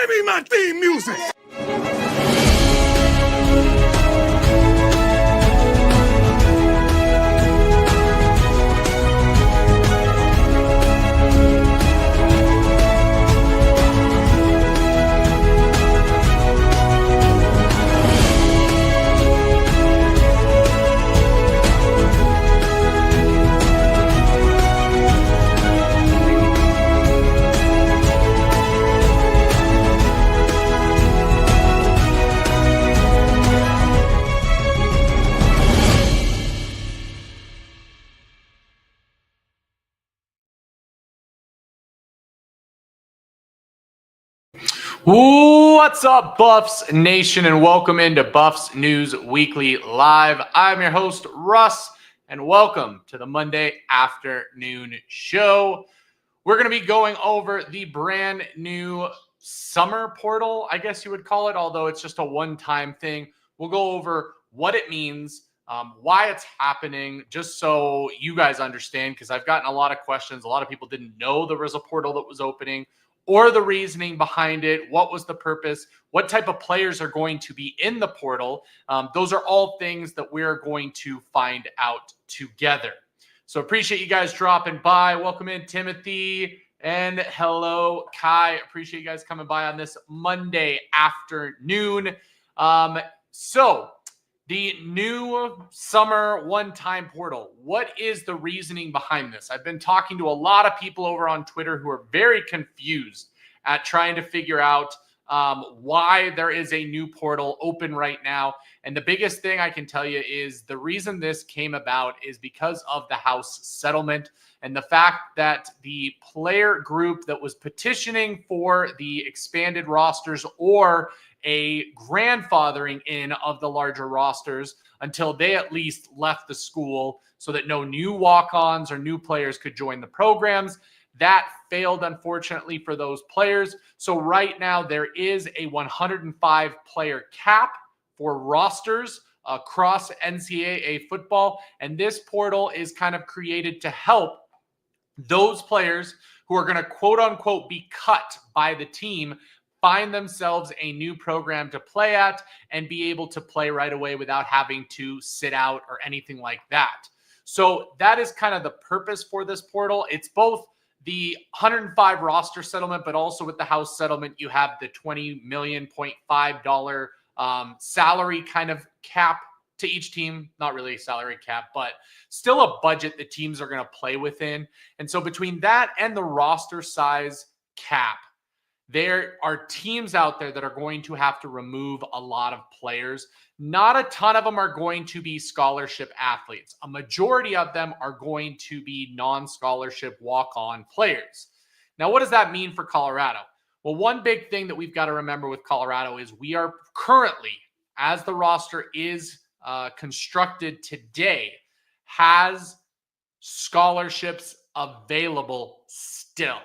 Give me my theme music. What's up, Buffs Nation, and welcome into Buffs News Weekly Live. I'm your host, Russ, and welcome to the Monday afternoon show. We're going to be going over the brand new summer portal, I guess you would call it, although it's just a one-time thing. We'll go over what it means, why it's happening, just so you guys understand, because I've gotten a lot of questions. A lot of people didn't know there was a portal that was opening, or the reasoning behind it. What was the purpose? What type of players are going to be in the portal? Those are all things that we're going to find out together. So appreciate you guys dropping by. Welcome in, Timothy, and hello, Kai. Appreciate you guys coming by on this Monday afternoon. So the new summer one-time portal, what is the reasoning behind this? I've been talking to a lot of people over on Twitter who are very confused at trying to figure out why there is a new portal open right now. And the biggest thing I can tell you is the reason this came about is because of the House settlement and the fact that the player group that was petitioning for the expanded rosters or a grandfathering in of the larger rosters until they at least left the school so that no new walk-ons or new players could join the programs. That failed, unfortunately, for those players. So right now there is a 105 player cap for rosters across NCAA football. And this portal is kind of created to help those players who are going to quote unquote be cut by the team find themselves a new program to play at and be able to play right away without having to sit out or anything like that. So that is kind of the purpose for this portal. It's both the 105 roster settlement, but also with the House settlement, you have the $20.5 million salary kind of cap to each team. Not really a salary cap, but still a budget that teams are going to play within. And so between that and the roster size cap, there are teams out there that are going to have to remove a lot of players. Not a ton of them are going to be scholarship athletes. A majority of them are going to be non-scholarship walk-on players. Now, what does that mean for Colorado? Well, one big thing that we've got to remember with Colorado is we are currently, as the roster is constructed today, has scholarships available still.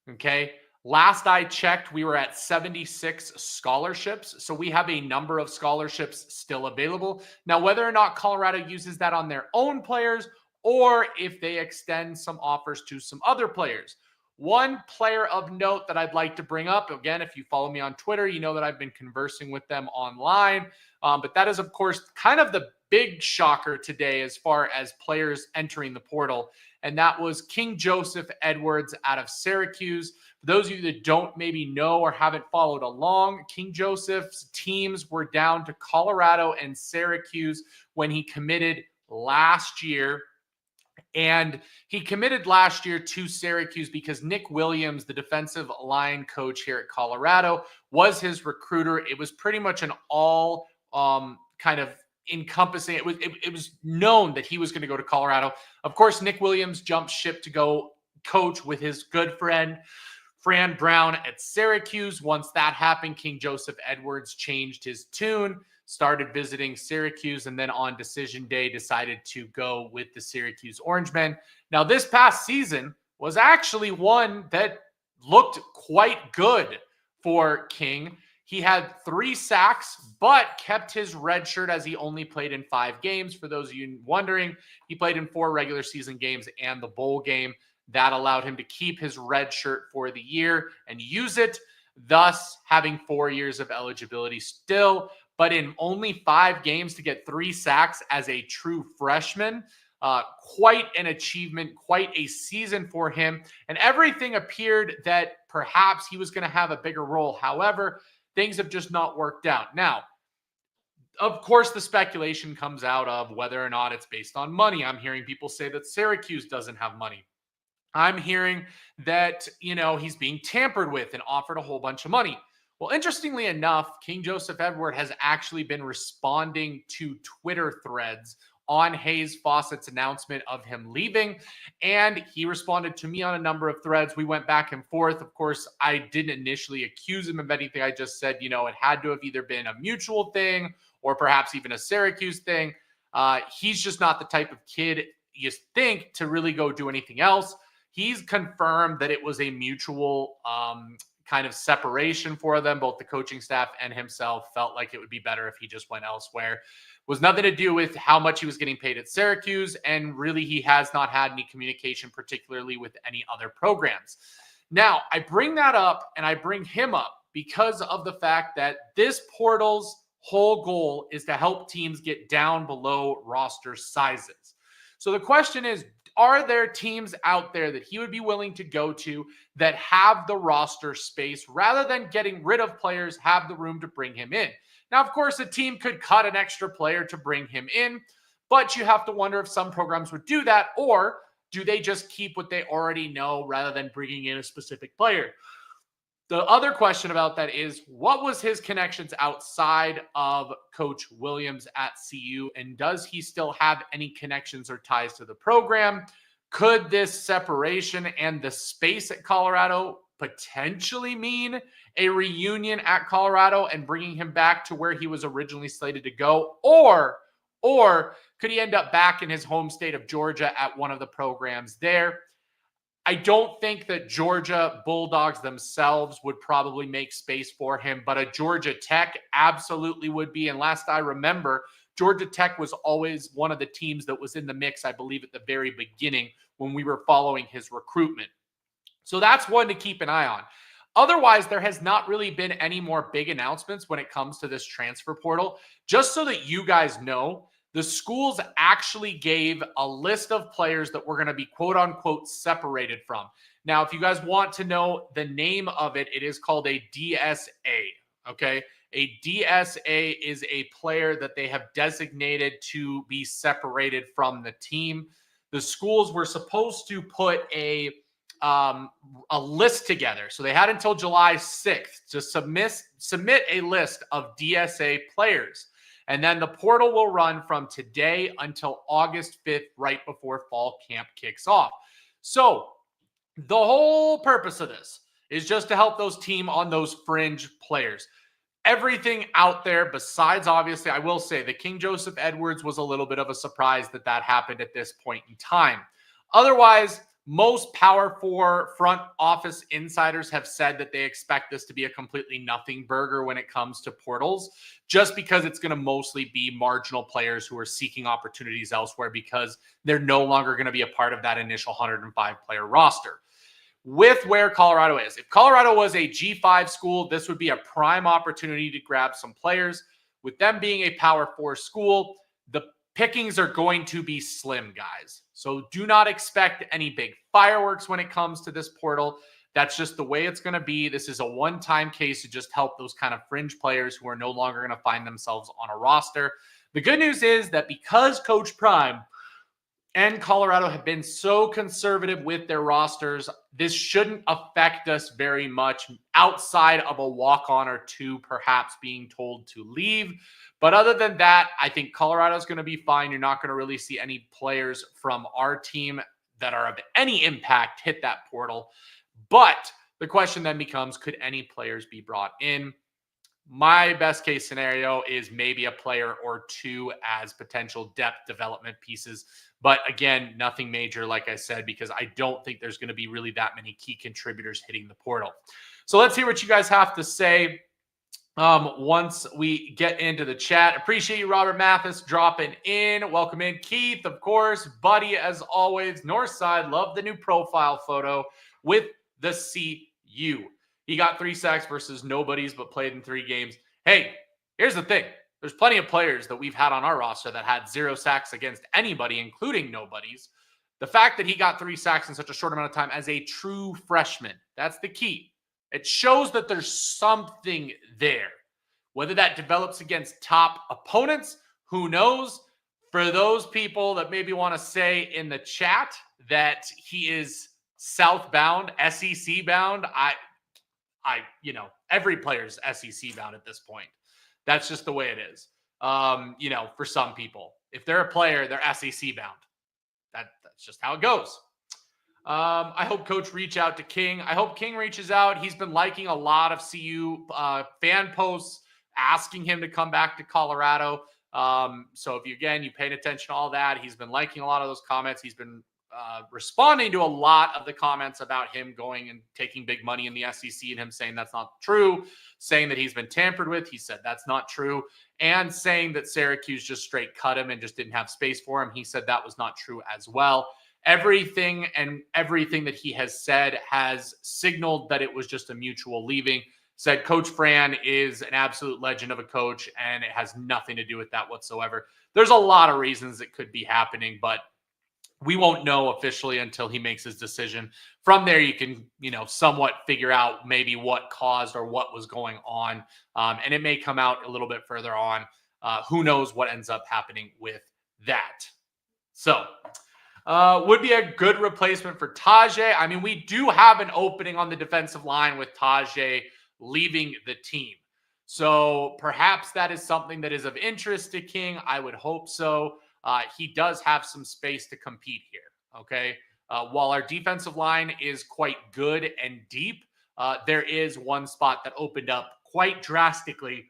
Okay? Last I checked, we were at 76 scholarships. So we have a number of scholarships still available. Now, whether or not Colorado uses that on their own players or if they extend some offers to some other players. One player of note that I'd like to bring up, again, if you follow me on Twitter, you know that I've been conversing with them online. But that is, of course, kind of the big shocker today as far as players entering the portal. And that was King Joseph Edwards out of Syracuse. For those of you that don't maybe know or haven't followed along, King Joseph's teams were down to Colorado and Syracuse when he committed last year. And he committed last year to Syracuse because Nick Williams, the defensive line coach here at Colorado, was his recruiter. It was pretty much an all kind of encompassing. It was known that he was going to go to Colorado. Of course, Nick Williams jumped ship to go coach with his good friend Fran Brown at Syracuse. Once that happened, King Joseph Edwards changed his tune, started visiting Syracuse, and then on decision day decided to go with the Syracuse Orangemen. Now, this past season was actually one that looked quite good for King. He had 3 sacks, but kept his red shirt as he only played in 5 games. For those of you wondering, he played in 4 regular season games and the bowl game. That allowed him to keep his red shirt for the year and use it. thus having 4 years of eligibility still. But in only 5 games to get 3 sacks as a true freshman, quite an achievement, quite a season for him. And everything appeared that perhaps he was going to have a bigger role. However, things have just not worked out. Now, of course, the speculation comes out of whether or not it's based on money. I'm hearing people say that Syracuse doesn't have money. I'm hearing that, he's being tampered with and offered a whole bunch of money. Well, interestingly enough, King Joseph Edward has actually been responding to Twitter threads on Hayes Fawcett's announcement of him leaving. And he responded to me on a number of threads. We went back and forth. Of course, I didn't initially accuse him of anything. I just said, it had to have either been a mutual thing or perhaps even a Syracuse thing. He's just not the type of kid you think to really go do anything else. He's confirmed that it was a mutual kind of separation for them. Both the coaching staff and himself felt like it would be better if he just went elsewhere. It was nothing to do with how much he was getting paid at Syracuse. And really, he has not had any communication, particularly with any other programs. Now, I bring that up and I bring him up because of the fact that this portal's whole goal is to help teams get down below roster sizes. So the question is, are there teams out there that he would be willing to go to that have the roster space rather than getting rid of players, have the room to bring him in? Now, of course, a team could cut an extra player to bring him in, but you have to wonder if some programs would do that, or do they just keep what they already know rather than bringing in a specific player? The other question about that is, what was his connections outside of Coach Williams at CU? And does he still have any connections or ties to the program? Could this separation and the space at Colorado potentially mean a reunion at Colorado and bringing him back to where he was originally slated to go? Or could he end up back in his home state of Georgia at one of the programs there? I don't think that Georgia Bulldogs themselves would probably make space for him, but a Georgia Tech absolutely would be. And last I remember, Georgia Tech was always one of the teams that was in the mix, I believe, at the very beginning when we were following his recruitment. So that's one to keep an eye on. Otherwise, there has not really been any more big announcements when it comes to this transfer portal. Just so that you guys know, the schools actually gave a list of players that we're going to be quote unquote separated from. Now, if you guys want to know the name of it, it is called a DSA. Okay. A DSA is a player that they have designated to be separated from the team. The schools were supposed to put a list together. So they had until July 6th to submit a list of DSA players. And then the portal will run from today until August 5th, right before fall camp kicks off. So the whole purpose of this is just to help those team on those fringe players. Everything out there besides, obviously, I will say the King Joseph Edwards was a little bit of a surprise that happened at this point in time. Otherwise, most Power 4 front office insiders have said that they expect this to be a completely nothing burger when it comes to portals, just because it's going to mostly be marginal players who are seeking opportunities elsewhere because they're no longer going to be a part of that initial 105-player roster. With where Colorado is, if Colorado was a G5 school, this would be a prime opportunity to grab some players. With them being a Power 4 school, the pickings are going to be slim, guys. So do not expect any big fireworks when it comes to this portal. That's just the way it's going to be. This is a one-time case to just help those kind of fringe players who are no longer going to find themselves on a roster. The good news is that because Coach Prime and Colorado have been so conservative with their rosters, this shouldn't affect us very much outside of a walk-on or two perhaps being told to leave. But other than that, I think Colorado's going to be fine. You're not going to really see any players from our team that are of any impact hit that portal. But the question then becomes, could any players be brought in? My best case scenario is maybe a player or two as potential depth development pieces. But again, nothing major, like I said, because I don't think there's going to be really that many key contributors hitting the portal. So let's hear what you guys have to say once we get into the chat. Appreciate you, Robert Mathis, dropping in. Welcome in, Keith, of course. Buddy, as always. Northside, love the new profile photo with the CU. He got 3 sacks versus nobodies, but played in 3 games. Hey, here's the thing. There's plenty of players that we've had on our roster that had 0 sacks against anybody, including nobodies. The fact that he got 3 sacks in such a short amount of time as a true freshman, that's the key. It shows that there's something there. Whether that develops against top opponents, who knows? For those people that maybe want to say in the chat that he is southbound, SEC bound, every player's SEC bound at this point. That's just the way it is. For some people, if they're a player, they're SEC bound. That's just how it goes. I hope Coach reach out to King. I hope King reaches out. He's been liking a lot of CU fan posts asking him to come back to Colorado. So if you paying attention to all that, he's been liking a lot of those comments. He's been responding to a lot of the comments about him going and taking big money in the SEC and him saying that's not true, saying that he's been tampered with. He said that's not true, and saying that Syracuse just straight cut him and just didn't have space for him. He said that was not true as well. Everything that he has said has signaled that it was just a mutual leaving. Said Coach Fran is an absolute legend of a coach, and it has nothing to do with that whatsoever. There's a lot of reasons it could be happening, but we won't know officially until he makes his decision. From there, you can, somewhat figure out maybe what caused or what was going on. And it may come out a little bit further on. Who knows what ends up happening with that. So, would be a good replacement for Tajay. I mean, we do have an opening on the defensive line with Tajay leaving the team. So perhaps that is something that is of interest to King. I would hope so. He does have some space to compete here, okay? While our defensive line is quite good and deep, there is one spot that opened up quite drastically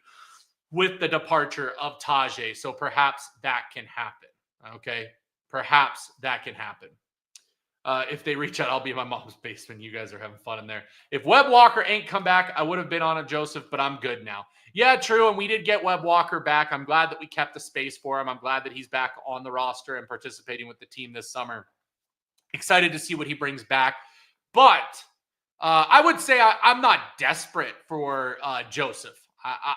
with the departure of Tajay. So perhaps that can happen, okay? Perhaps that can happen. If they reach out, I'll be in my mom's basement. You guys are having fun in there. If Webb Walker ain't come back, I would have been on a Joseph, but I'm good now. Yeah, true. And we did get Webb Walker back. I'm glad that we kept the space for him. I'm glad that he's back on the roster and participating with the team this summer. Excited to see what he brings back. But I would say I'm not desperate for Joseph.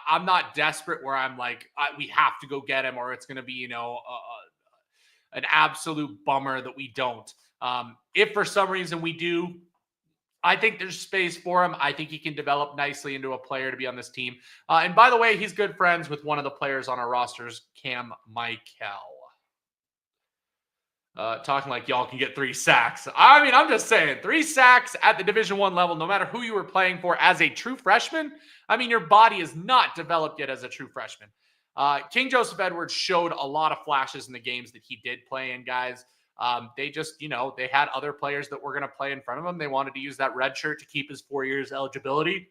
I'm not desperate where I'm like, we have to go get him, or it's going to be, an absolute bummer that we don't. If for some reason we do, I think there's space for him. I think he can develop nicely into a player to be on this team. And by the way, he's good friends with one of the players on our rosters, Cam Michael. Talking like y'all can get 3 sacks. I mean, I'm just saying, 3 sacks at the Division I level, no matter who you were playing for as a true freshman. I mean, your body is not developed yet as a true freshman. King Joseph Edwards showed a lot of flashes in the games that he did play in, guys. They just, they had other players that were going to play in front of him. They wanted to use that red shirt to keep his 4 years eligibility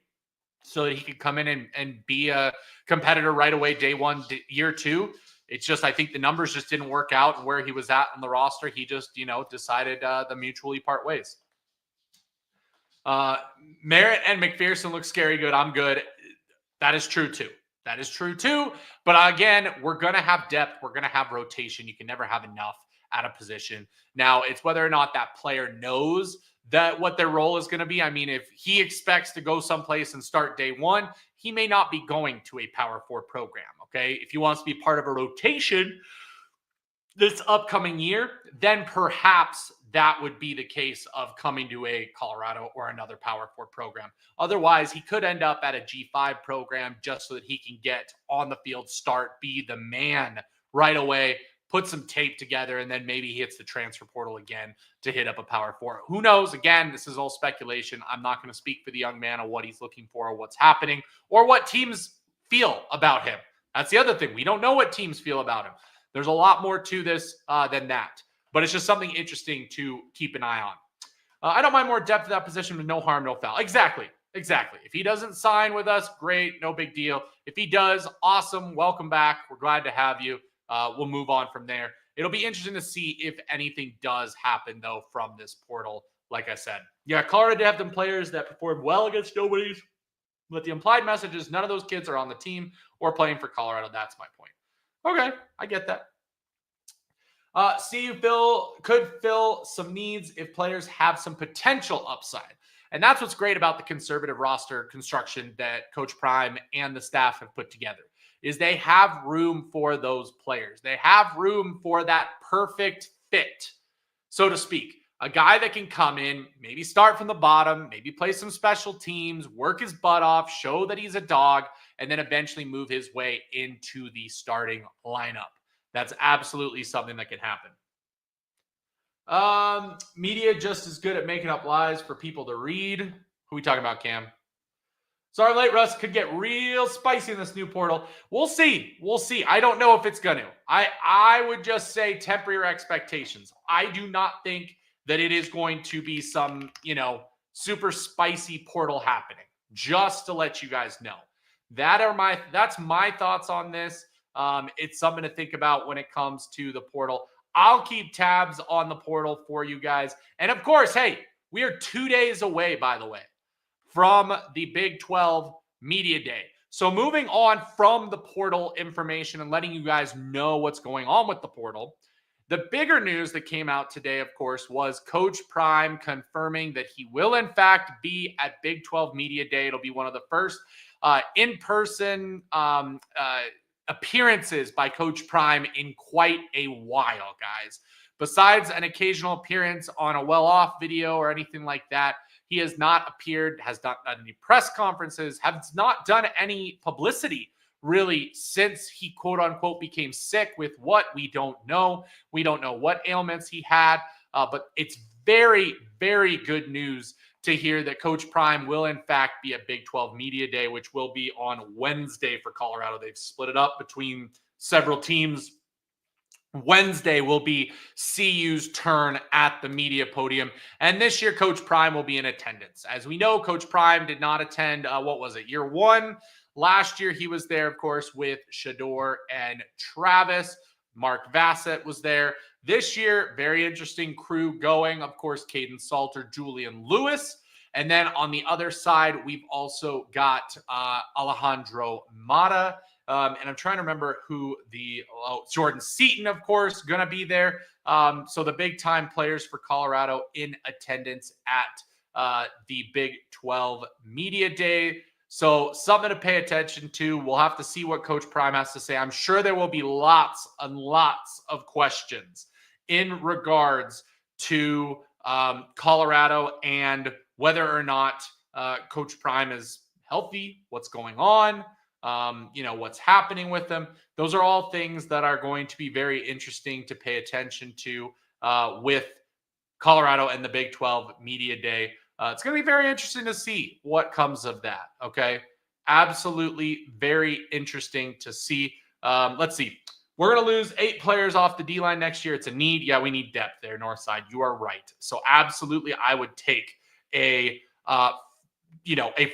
so that he could come in and be a competitor right away, day 1, year 2. It's just, I think the numbers just didn't work out and where he was at on the roster. He just, decided to mutually part ways. Merritt and McPherson look scary good. I'm good. That is true too. But again, we're going to have depth. We're going to have rotation. You can never have enough at a position. Now, it's whether or not that player knows that what their role is going to be. I mean, if he expects to go someplace and start day 1, he may not be going to a Power 4 program, okay? If he wants to be part of a rotation this upcoming year, then perhaps that would be the case of coming to a Colorado or another Power 4 program. Otherwise, he could end up at a G5 program just so that he can get on the field, start, be the man right away, put some tape together, and then maybe he hits the transfer portal again to hit up a Power 4. Who knows? Again, this is all speculation. I'm not going to speak for the young man on what he's looking for or what's happening or what teams feel about him. That's the other thing. We don't know what teams feel about him. There's a lot more to this than that. But it's just something interesting to keep an eye on. I don't mind more depth at that position with no harm, no foul. Exactly. If he doesn't sign with us, great, no big deal. If he does, awesome, welcome back. We're glad to have you. We'll move on from there. It'll be interesting to see if anything does happen, though, from this portal, like I said. Yeah, Colorado did have them players that performed well against nobodies, but the implied message is none of those kids are on the team or playing for Colorado. That's my point. Okay, I get that. CU could fill some needs if players have some potential upside. And that's what's great about the conservative roster construction that Coach Prime and the staff have put together, is they have room for those players. They have room for that perfect fit, so to speak. A guy that can come in, maybe start from the bottom, maybe play some special teams, work his butt off, show that he's a dog, and then eventually move his way into the starting lineup. That's absolutely something that can happen. Media just as good at making up lies for people to read. Who are we talking about, Cam? Sorry, late Russ could get real spicy in this new portal. We'll see. We'll see. I don't know if it's going to. I would just say temper your expectations. I do not think that it is going to be some, super spicy portal happening. Just to let you guys know. That's my thoughts on this. It's something to think about when it comes to the portal. I'll keep tabs on the portal for you guys. And of course, hey, we are 2 days away, by the way, from the Big 12 Media Day. So moving on from the portal information and letting you guys know what's going on with the portal, the bigger news that came out today, of course, was Coach Prime confirming that he will, in fact, be at Big 12 Media Day. It'll be one of the first in-person appearances by Coach Prime in quite a while, guys. Besides an occasional appearance on a well-off video or anything like that, he has not appeared, has not done any press conferences, has not done any publicity, really, since he, quote-unquote, became sick with what we don't know. We don't know what ailments he had, but it's very, very good news to hear that Coach Prime will, in fact, be at Big 12 Media Day, which will be on Wednesday for Colorado. They've split it up between several teams. Wednesday will be CU's turn at the media podium. And this year, Coach Prime will be in attendance. As we know, Coach Prime did not attend, year one. Last year, he was there, of course, with Shador and Travis. Mark Vassett was there. This year, very interesting crew going. Of course, Caden Salter, Julian Lewis. And then on the other side, we've also got Alejandro Mata. And I'm trying to remember who Jordan Seaton, of course, going to be there. So the big-time players for Colorado in attendance at the Big 12 Media Day. So something to pay attention to. We'll have to see what Coach Prime has to say. I'm sure there will be lots and lots of questions in regards to Colorado and whether or not Coach Prime is healthy, what's going on, what's happening with them. Those are all things that are going to be very interesting to pay attention to with Colorado and the Big 12 Media Day. It's going to be very interesting to see what comes of that. Okay. Absolutely very interesting to see. Let's see. We're going to lose 8 players off the D-line next year. It's a need. Yeah, we need depth there, Northside. You are right. So absolutely, I would take a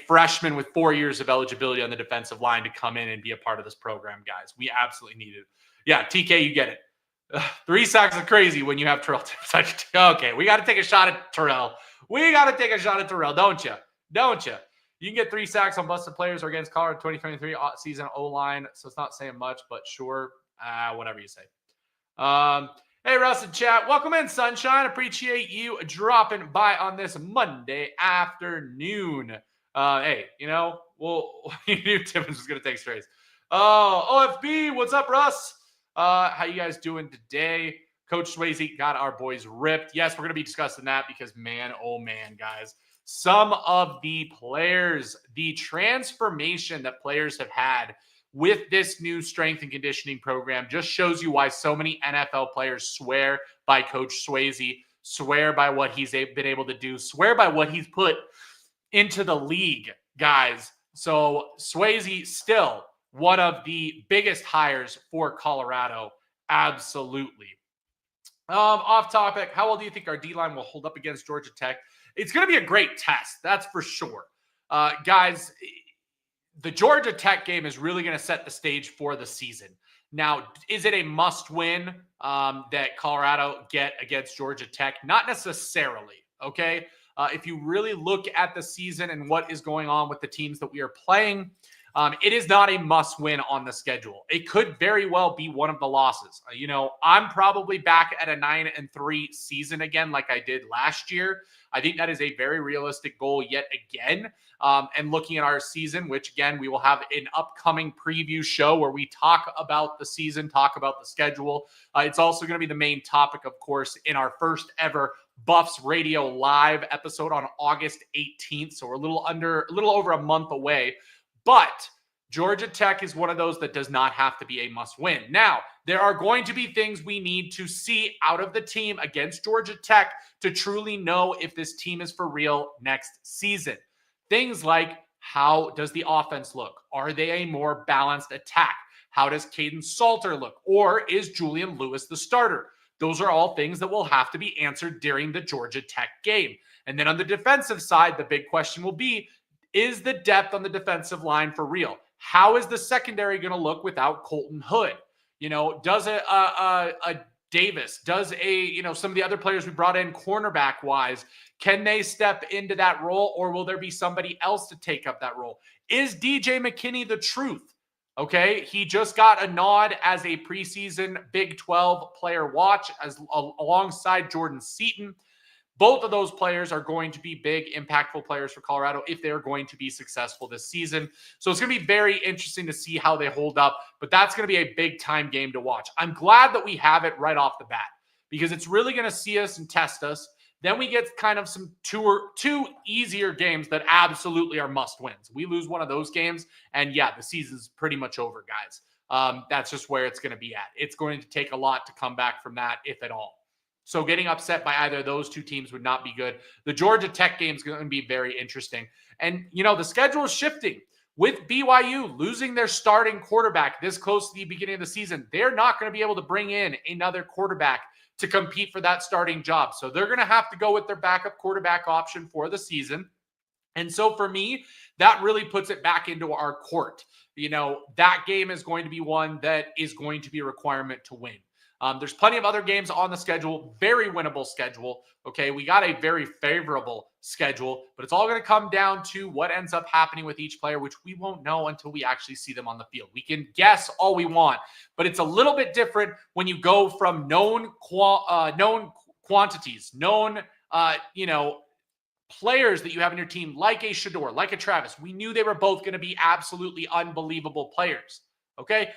freshman with 4 years of eligibility on the defensive line to come in and be a part of this program, guys. We absolutely need it. Yeah, TK, you get it. 3 sacks is crazy when you have Terrell. Okay, we got to take a shot at Terrell. Don't you? You can get 3 sacks on busted players or against Colorado 2023 season O-line, so it's not saying much, but sure, whatever you say. Hey, Russ and chat. Welcome in, Sunshine. Appreciate you dropping by on this Monday afternoon. Hey, you knew Timmons was going to take strays. OFB, what's up, Russ? How you guys doing today? Coach Swayze got our boys ripped. Yes, we're going to be discussing that because, man, oh, man, guys. Some of the players, the transformation that players have had with this new strength and conditioning program just shows you why so many NFL players swear by Coach Swayze, swear by what he's been able to do, swear by what he's put into the league, guys. So Swayze still one of the biggest hires for Colorado. Absolutely. Off topic, how well do you think our D-line will hold up against Georgia Tech? It's going to be a great test, that's for sure. Guys, the Georgia Tech game is really going to set the stage for the season. Now, is it a must-win that Colorado get against Georgia Tech? Not necessarily, okay? If you really look at the season and what is going on with the teams that we are playing, It is not a must win on the schedule. It could very well be one of the losses. I'm probably back at a 9-3 season again, like I did last year. I think that is a very realistic goal yet again. And looking at our season, which again, we will have an upcoming preview show where we talk about the season, talk about the schedule. It's also going to be the main topic, of course, in our first ever Buffs Radio Live episode on August 18th. So we're a little over a month away. But Georgia Tech is one of those that does not have to be a must win. Now, there are going to be things we need to see out of the team against Georgia Tech to truly know if this team is for real next season. Things like, how does the offense look? Are they a more balanced attack? How does Caden Salter look? Or is Julian Lewis the starter? Those are all things that will have to be answered during the Georgia Tech game. And then on the defensive side, the big question will be, is the depth on the defensive line for real? How is the secondary going to look without Colton Hood? Does a Davis, does some of the other players we brought in cornerback wise, can they step into that role, or will there be somebody else to take up that role? Is DJ McKinney the truth? Okay, he just got a nod as a preseason Big 12 player watch alongside Jordan Seaton. Both of those players are going to be big, impactful players for Colorado if they're going to be successful this season. So it's going to be very interesting to see how they hold up, but that's going to be a big-time game to watch. I'm glad that we have it right off the bat because it's really going to see us and test us. Then we get kind of some two easier games that absolutely are must-wins. We lose one of those games, and yeah, the season's pretty much over, guys. That's just where it's going to be at. It's going to take a lot to come back from that, if at all. So getting upset by either of those two teams would not be good. The Georgia Tech game is going to be very interesting. And, the schedule is shifting. With BYU losing their starting quarterback this close to the beginning of the season, they're not going to be able to bring in another quarterback to compete for that starting job. So they're going to have to go with their backup quarterback option for the season. And so for me, that really puts it back into our court. That game is going to be one that is going to be a requirement to win. There's plenty of other games on the schedule, very winnable schedule. Okay, we got a very favorable schedule, but it's all going to come down to what ends up happening with each player, which we won't know until we actually see them on the field. We can guess all we want, but it's a little bit different when you go from known quantities, known players that you have in your team, like a Shador, like a Travis. We knew they were both going to be absolutely unbelievable players. Okay.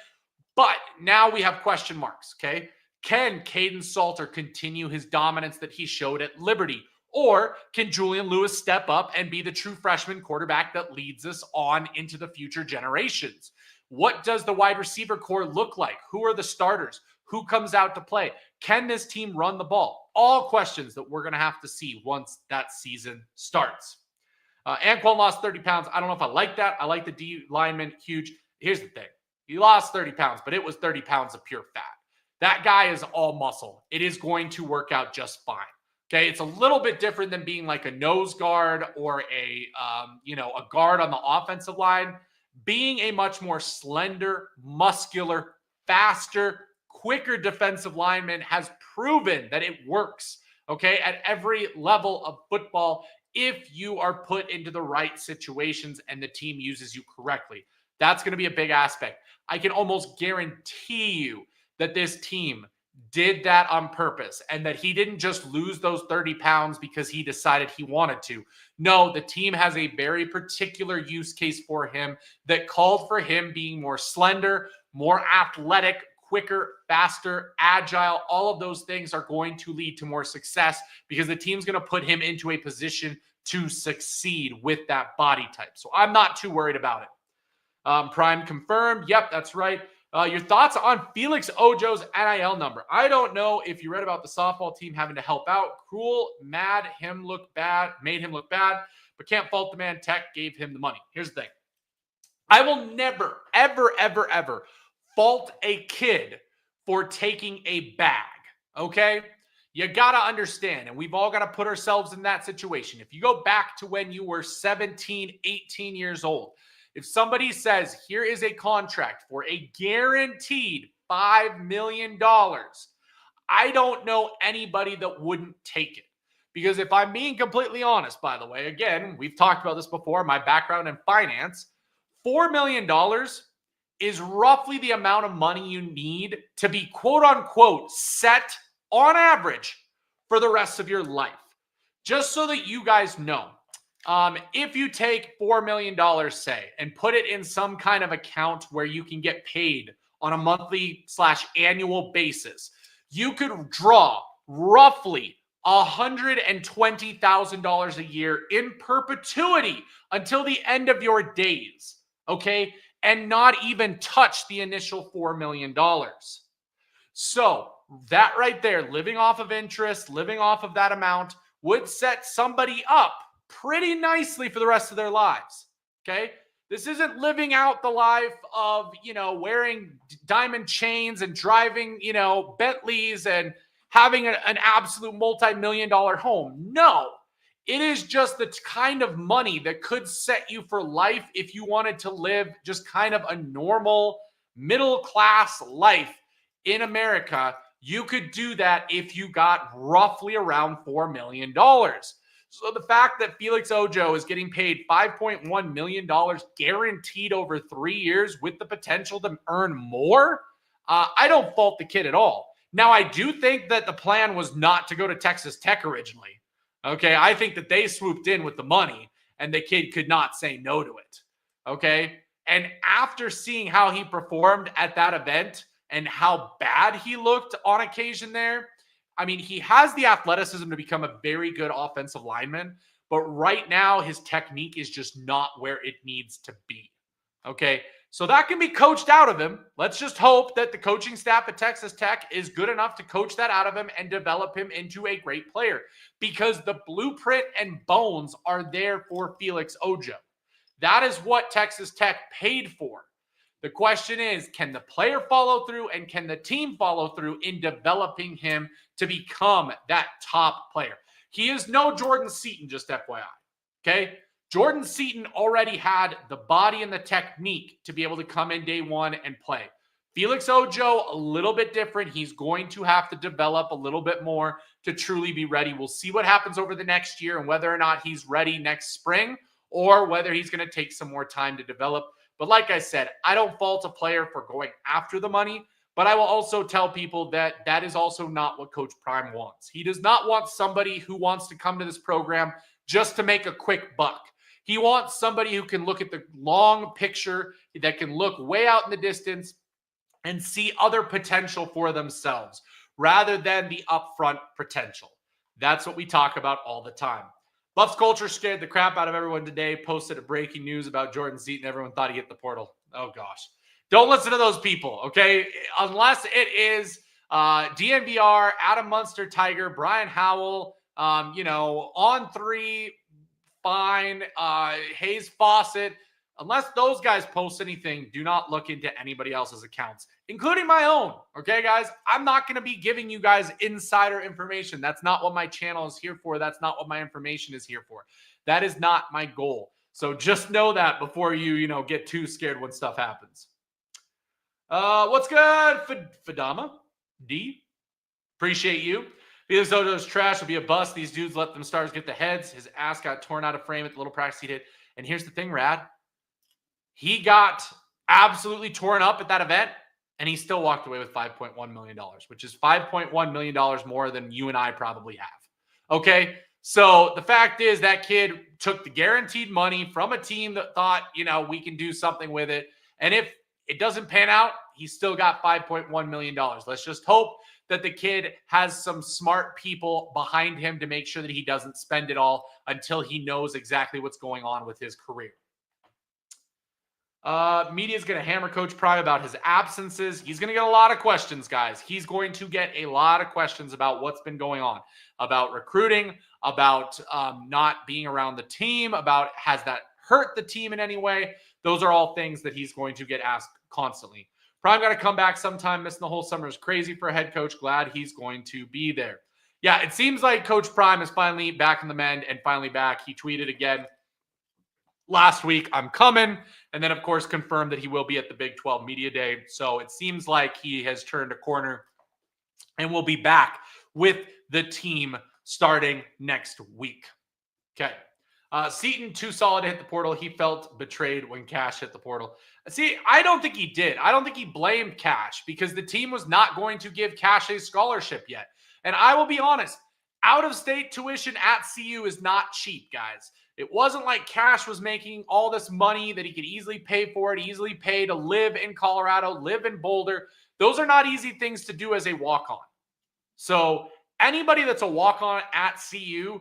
But now we have question marks, okay? Can Caden Salter continue his dominance that he showed at Liberty? Or can Julian Lewis step up and be the true freshman quarterback that leads us on into the future generations? What does the wide receiver core look like? Who are the starters? Who comes out to play? Can this team run the ball? All questions that we're going to have to see once that season starts. Anquan lost 30 pounds. I don't know if I like that. I like the D lineman, huge. Here's the thing. He lost 30 pounds, but it was 30 pounds of pure fat. That guy is all muscle. It is going to work out just fine. Okay, it's a little bit different than being like a nose guard or a guard on the offensive line. Being a much more slender, muscular, faster, quicker defensive lineman has proven that it works. Okay, at every level of football, if you are put into the right situations and the team uses you correctly. That's going to be a big aspect. I can almost guarantee you that this team did that on purpose and that he didn't just lose those 30 pounds because he decided he wanted to. No, the team has a very particular use case for him that called for him being more slender, more athletic, quicker, faster, agile. All of those things are going to lead to more success because the team's going to put him into a position to succeed with that body type. So I'm not too worried about it. Prime confirmed. Yep, that's right. Your thoughts on Felix Ojo's NIL number? I don't know if you read about the softball team having to help out. Cruel, made him look bad, but can't fault the man. Tech gave him the money. Here's the thing. I will never, ever, ever, ever fault a kid for taking a bag, okay? You got to understand, and we've all got to put ourselves in that situation. If you go back to when you were 17, 18 years old, if somebody says, here is a contract for a guaranteed $5 million, I don't know anybody that wouldn't take it. Because if I'm being completely honest, by the way, again, we've talked about this before, my background in finance, $4 million is roughly the amount of money you need to be quote unquote set on average for the rest of your life. Just so that you guys know, if you take $4 million, say, and put it in some kind of account where you can get paid on a monthly/annual basis, you could draw roughly $120,000 a year in perpetuity until the end of your days, okay? And not even touch the initial $4 million. So that right there, living off of interest, living off of that amount, would set somebody up pretty nicely for the rest of their lives, okay? This isn't living out the life of, wearing diamond chains and driving, Bentleys and having an absolute multi-million-dollar home. No, it is just the kind of money that could set you for life if you wanted to live just kind of a normal middle-class life in America. You could do that if you got roughly around $4 million. So the fact that Felix Ojo is getting paid $5.1 million guaranteed over 3 years with the potential to earn more, I don't fault the kid at all. Now, I do think that the plan was not to go to Texas Tech originally. Okay, I think that they swooped in with the money and the kid could not say no to it. Okay, and after seeing how he performed at that event and how bad he looked on occasion there, I mean, he has the athleticism to become a very good offensive lineman, but right now his technique is just not where it needs to be. Okay, so that can be coached out of him. Let's just hope that the coaching staff at Texas Tech is good enough to coach that out of him and develop him into a great player, because the blueprint and bones are there for Felix Ojo. That is what Texas Tech paid for. The question is, can the player follow through and can the team follow through in developing him to become that top player? He is no Jordan Seaton, just FYI. Okay? Jordan Seaton already had the body and the technique to be able to come in day one and play. Felix Ojo, a little bit different. He's going to have to develop a little bit more to truly be ready. We'll see what happens over the next year and whether or not he's ready next spring or whether he's going to take some more time to develop. But like I said, I don't fault a player for going after the money, but I will also tell people that that is also not what Coach Prime wants. He does not want somebody who wants to come to this program just to make a quick buck. He wants somebody who can look at the long picture, that can look way out in the distance and see other potential for themselves rather than the upfront potential. That's what we talk about all the time. Buffs culture scared the crap out of everyone today. Posted a breaking news about Jordan Seaton. Everyone thought he hit the portal. Oh, gosh. Don't listen to those people, okay? Unless it is DNVR, Adam Munster, Tiger, Brian Howell, on three, fine, Hayes Fawcett. Unless those guys post anything, do not look into anybody else's accounts, including my own. Okay, guys? I'm not going to be giving you guys insider information. That's not what my channel is here for. That's not what my information is here for. That is not my goal. So just know that before you, get too scared when stuff happens. What's good, Fadama? D? Appreciate you. Felix Ojo's trash will be a bust. These dudes let them stars get the heads. His ass got torn out of frame at the little practice he did. And here's the thing, Rad. He got absolutely torn up at that event, and he still walked away with $5.1 million, which is $5.1 million more than you and I probably have. Okay? So the fact is that kid took the guaranteed money from a team that thought, we can do something with it. And if it doesn't pan out, he still got $5.1 million. Let's just hope that the kid has some smart people behind him to make sure that he doesn't spend it all until he knows exactly what's going on with his career. Media is going to hammer Coach Prime about his absences. He's going to get a lot of questions, guys. He's going to get a lot of questions about what's been going on, about recruiting, about not being around the team, about has that hurt the team in any way. Those are all things that he's going to get asked constantly. Prime got to come back sometime. Missing the whole summer is crazy for a head coach. Glad he's going to be there. Yeah, it seems like Coach Prime is finally back in the mend and finally back. He tweeted again last week, I'm coming. And then, of course, confirmed that he will be at the Big 12 Media Day. So it seems like he has turned a corner and will be back with the team starting next week. Okay. Seaton, too solid to hit the portal. He felt betrayed when Cash hit the portal. See, I don't think he did. I don't think he blamed Cash because the team was not going to give Cash a scholarship yet. And I will be honest, out-of-state tuition at CU is not cheap, guys. It wasn't like Cash was making all this money that he could easily pay for it, easily pay to live in Colorado, live in Boulder. Those are not easy things to do as a walk-on. So anybody that's a walk-on at CU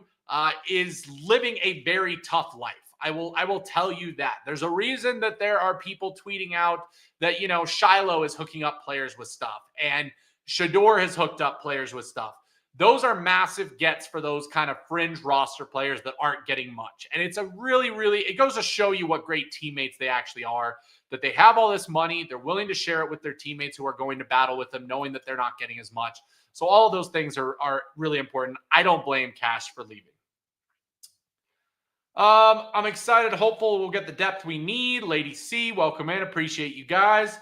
is living a very tough life. I will tell you that. There's a reason that there are people tweeting out that, Shiloh is hooking up players with stuff and Shador has hooked up players with stuff. Those are massive gets for those kind of fringe roster players that aren't getting much. And it's a really, it goes to show you what great teammates they actually are, that they have all this money. They're willing to share it with their teammates who are going to battle with them, knowing that they're not getting as much. So all of those things are really important. I don't blame Cash for leaving. I'm excited, hopeful we'll get the depth we need. Lady C, welcome in. Appreciate you guys.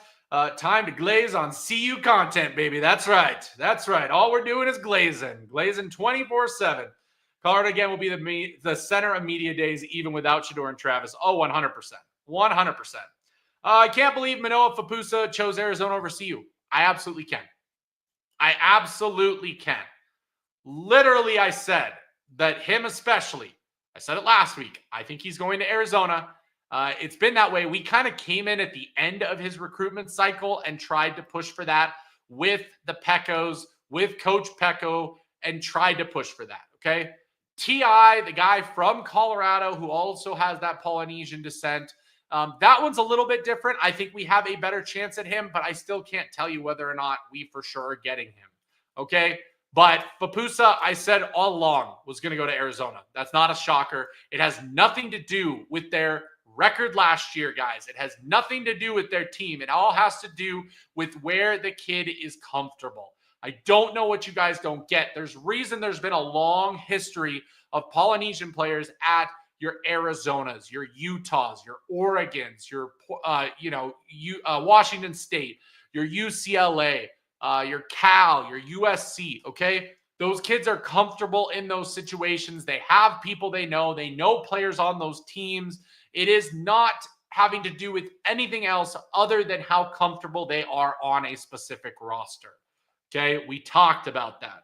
Time to glaze on CU content, baby. That's right. That's right. All we're doing is glazing 24/7. Colorado again will be the center of media days, even without Shador and Travis. Oh, 100%. 100%. I can't believe Manoa Fapusa chose Arizona over CU. I absolutely can. I absolutely can. Literally, I said that him especially, I said it last week, I think he's going to Arizona. It's been that way. We kind of came in at the end of his recruitment cycle and tried to push for that with the Peckos, with Coach Pecco, and tried to push for that, okay? T.I., the guy from Colorado who also has that Polynesian descent, that one's a little bit different. I think we have a better chance at him, but I still can't tell you whether or not we for sure are getting him, okay? But Fapusa, I said all along, was going to go to Arizona. That's not a shocker. It has nothing to do with their record last year, guys. It has nothing to do with their team. It all has to do with where the kid is comfortable. I don't know what you guys don't get. There's been a long history of Polynesian players at your Arizonas, your Utahs, your Oregons, your Washington State, your UCLA, your Cal, your USC, okay? Those kids are comfortable in those situations. They have people they know players on those teams. It is not having to do with anything else other than how comfortable they are on a specific roster. Okay, we talked about that.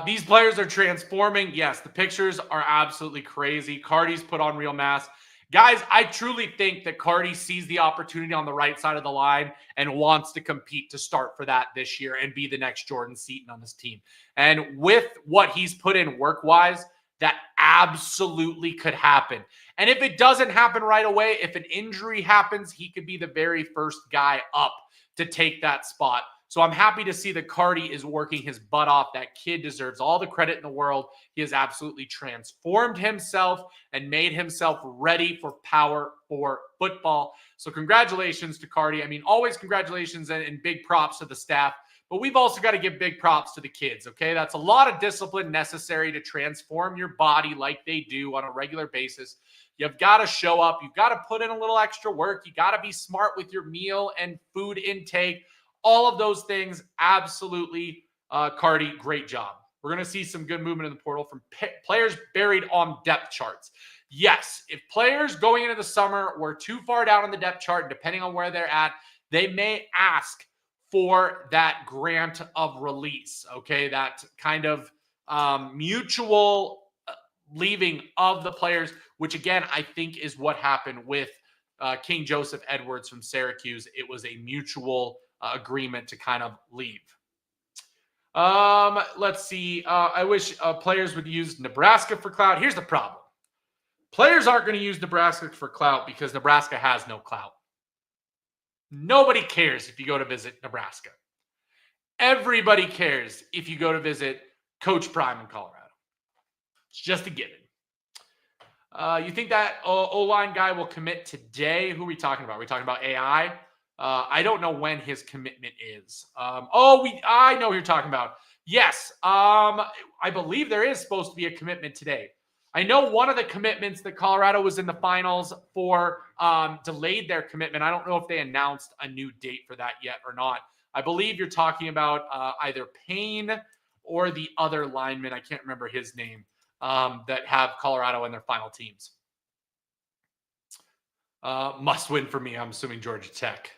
These players are transforming. Yes, the pictures are absolutely crazy. Cardi's put on real mass. Guys, I truly think that Cardi sees the opportunity on the right side of the line and wants to compete to start for that this year and be the next Jordan Seaton on this team. And with what he's put in work-wise, that absolutely could happen. And if it doesn't happen right away, if an injury happens, he could be the very first guy up to take that spot. So I'm happy to see that Cardi is working his butt off. That kid deserves all the credit in the world. He has absolutely transformed himself and made himself ready for Power 4 football. So congratulations to Cardi. I mean, always congratulations and big props to the staff. But we've also got to give big props to the kids, okay? That's a lot of discipline necessary to transform your body like they do on a regular basis. You've got to show up. You've got to put in a little extra work. You got to be smart with your meal and food intake. All of those things, absolutely, Cardi, great job. We're going to see some good movement in the portal from players buried on depth charts. Yes, if players going into the summer were too far down on the depth chart, depending on where they're at, they may ask for that grant of release, okay? That kind of mutual leaving of the players, which again, I think is what happened with King Joseph Edwards from Syracuse. It was a mutual agreement to kind of leave. Let's see. I wish players would use Nebraska for clout. Here's the problem. Players aren't going to use Nebraska for clout because Nebraska has no clout. Nobody cares if you go to visit Nebraska. Everybody cares if you go to visit Coach Prime in Colorado. It's just a given. You think that O-line guy will commit today? Who are we talking about? Are we talking about AI? I don't know when his commitment is. I know who you're talking about. Yes, I believe there is supposed to be a commitment today. I know one of the commitments that Colorado was in the finals for delayed their commitment. I don't know if they announced a new date for that yet or not. I believe you're talking about either Payne or the other lineman. I can't remember his name. that have Colorado in their final teams. Must win for me. I'm assuming Georgia Tech.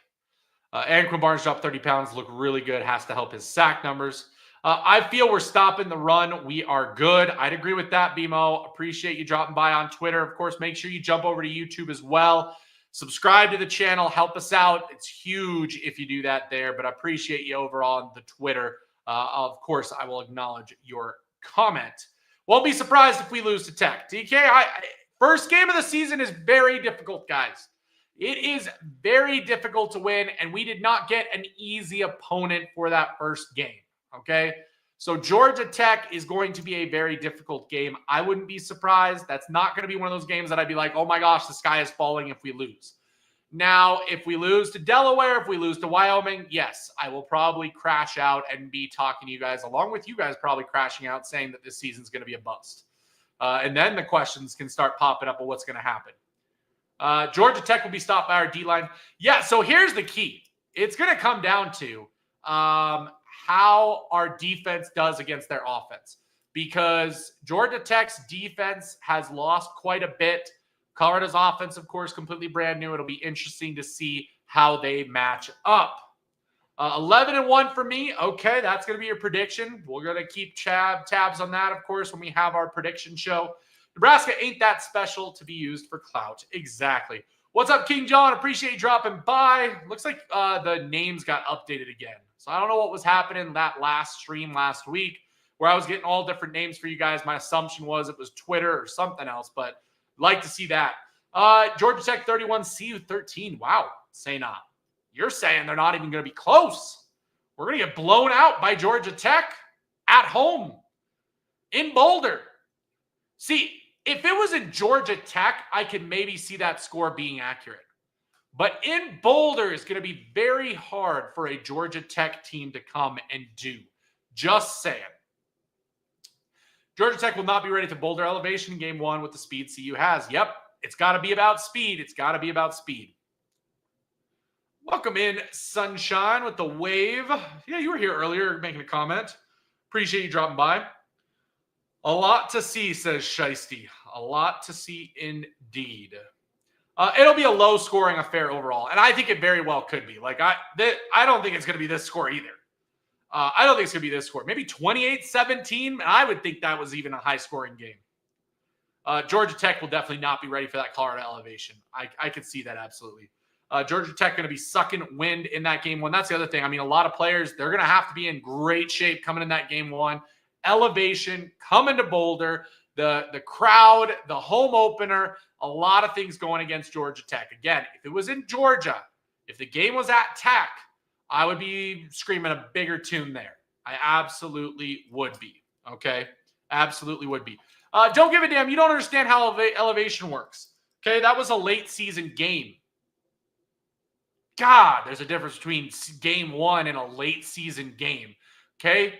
Aaron Quinn Barnes dropped 30 pounds. Look really good. Has to help his sack numbers. I feel we're stopping the run. We are good. I'd agree with that, BMO. Appreciate you dropping by on Twitter. Of course, make sure you jump over to YouTube as well. Subscribe to the channel. Help us out. It's huge if you do that there, but I appreciate you over on the Twitter. Of course, I will acknowledge your comment. Won't be surprised if we lose to Tech. DK, first game of the season is very difficult, guys. It is very difficult to win, and we did not get an easy opponent for that first game, okay? So Georgia Tech is going to be a very difficult game. I wouldn't be surprised. That's not going to be one of those games that I'd be like, oh my gosh, the sky is falling if we lose. Now, if we lose to Delaware, if we lose to Wyoming, yes, I will probably crash out and be talking to you guys, along with you guys probably crashing out, saying that this season's going to be a bust. And then the questions can start popping up of what's going to happen. Georgia Tech will be stopped by our D-line. Yeah, so here's the key. It's going to come down to how our defense does against their offense, because Georgia Tech's defense has lost quite a bit. Colorado's offense, of course, completely brand new. It'll be interesting to see how they match up. 11-1 for me. Okay, that's going to be your prediction. We're going to keep tabs on that, of course, when we have our prediction show. Nebraska ain't that special to be used for clout. Exactly. What's up, King John? Appreciate you dropping by. Looks like the names got updated again. So I don't know what was happening that last stream last week where I was getting all different names for you guys. My assumption was it was Twitter or something else, but like to see that. Georgia Tech 31, CU 13. Wow. Say not. You're saying they're not even going to be close. We're going to get blown out by Georgia Tech at home in Boulder. See, if it was in Georgia Tech, I could maybe see that score being accurate. But in Boulder, it's going to be very hard for a Georgia Tech team to come and do. Just saying. Georgia Tech will not be ready to Boulder elevation in game one with the speed CU has. Yep, it's got to be about speed. It's got to be about speed. Welcome in, Sunshine, with the wave. Yeah, you were here earlier making a comment. Appreciate you dropping by. A lot to see, says Shiesty. A lot to see indeed. It'll be a low-scoring affair overall, and I think it very well could be. Like I don't think it's going to be this score either. I don't think it's going to be this score. Maybe 28-17, and I would think that was even a high-scoring game. Georgia Tech will definitely not be ready for that Colorado elevation. I could see that absolutely. Georgia Tech going to be sucking wind in that game one. That's the other thing. I mean, a lot of players, they're going to have to be in great shape coming in that game one. Elevation, coming to Boulder, the crowd, the home opener, a lot of things going against Georgia Tech. Again, if it was in Georgia, if the game was at Tech, I would be screaming a bigger tune there. I absolutely would be. Okay? Absolutely would be. Don't give a damn. You don't understand how elevation works. Okay? That was a late season game. God, there's a difference between game one and a late season game. Okay?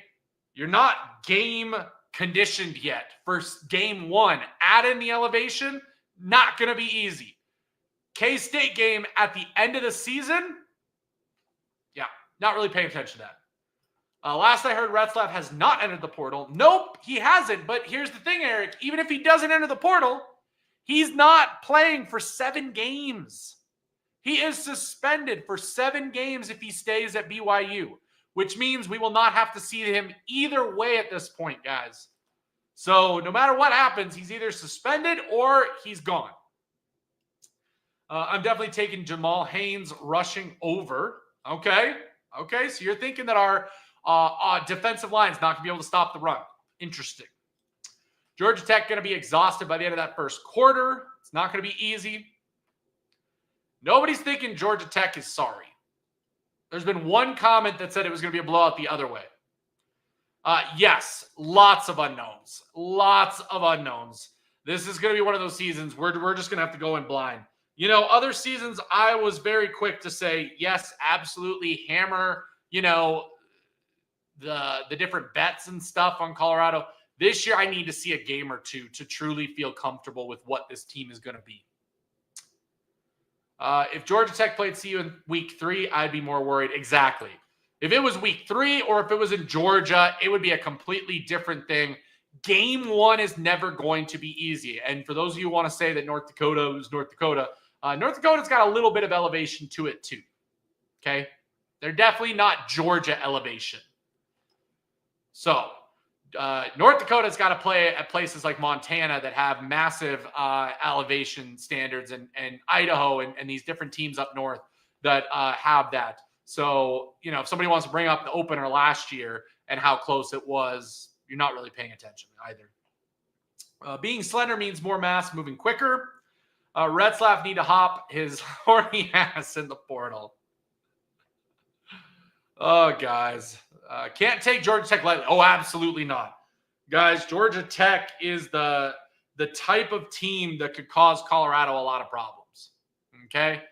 You're not game conditioned yet. For game one, add in the elevation, not going to be easy. K-State game at the end of the season, yeah, not really paying attention to that. Last I heard, Retzlaff has not entered the portal. Nope, he hasn't. But here's the thing, Eric. Even if he doesn't enter the portal, he's not playing for 7 games. He is suspended for 7 games if he stays at BYU, which means we will not have to see him either way at this point, guys. So no matter what happens, he's either suspended or he's gone. I'm definitely taking Jamal Haynes rushing over. Okay, so you're thinking that our defensive line is not going to be able to stop the run. Interesting. Georgia Tech going to be exhausted by the end of that first quarter. It's not going to be easy. Nobody's thinking Georgia Tech is sorry. There's been one comment that said it was going to be a blowout the other way. Yes, lots of unknowns. Lots of unknowns. This is going to be one of those seasons where we're just going to have to go in blind. You know, other seasons, I was very quick to say, yes, absolutely hammer, you know, the different bets and stuff on Colorado. This year, I need to see a game or two to truly feel comfortable with what this team is going to be. If Georgia Tech played CU in week 3, I'd be more worried. Exactly. If it was week 3 or if it was in Georgia, it would be a completely different thing. Game one is never going to be easy. And for those of you who want to say that North Dakota was North Dakota, North Dakota's got a little bit of elevation to it too. Okay? They're definitely not Georgia elevation. So North Dakota's got to play at places like Montana that have massive elevation standards, and Idaho and these different teams up north that have that. So, if somebody wants to bring up the opener last year and how close it was, you're not really paying attention either. Being slender means more mass, moving quicker. Retzlaff need to hop his horny ass in the portal. Oh, guys. Can't take Georgia Tech lightly. Oh, absolutely not. Guys, Georgia Tech is the type of team that could cause Colorado a lot of problems. Okay?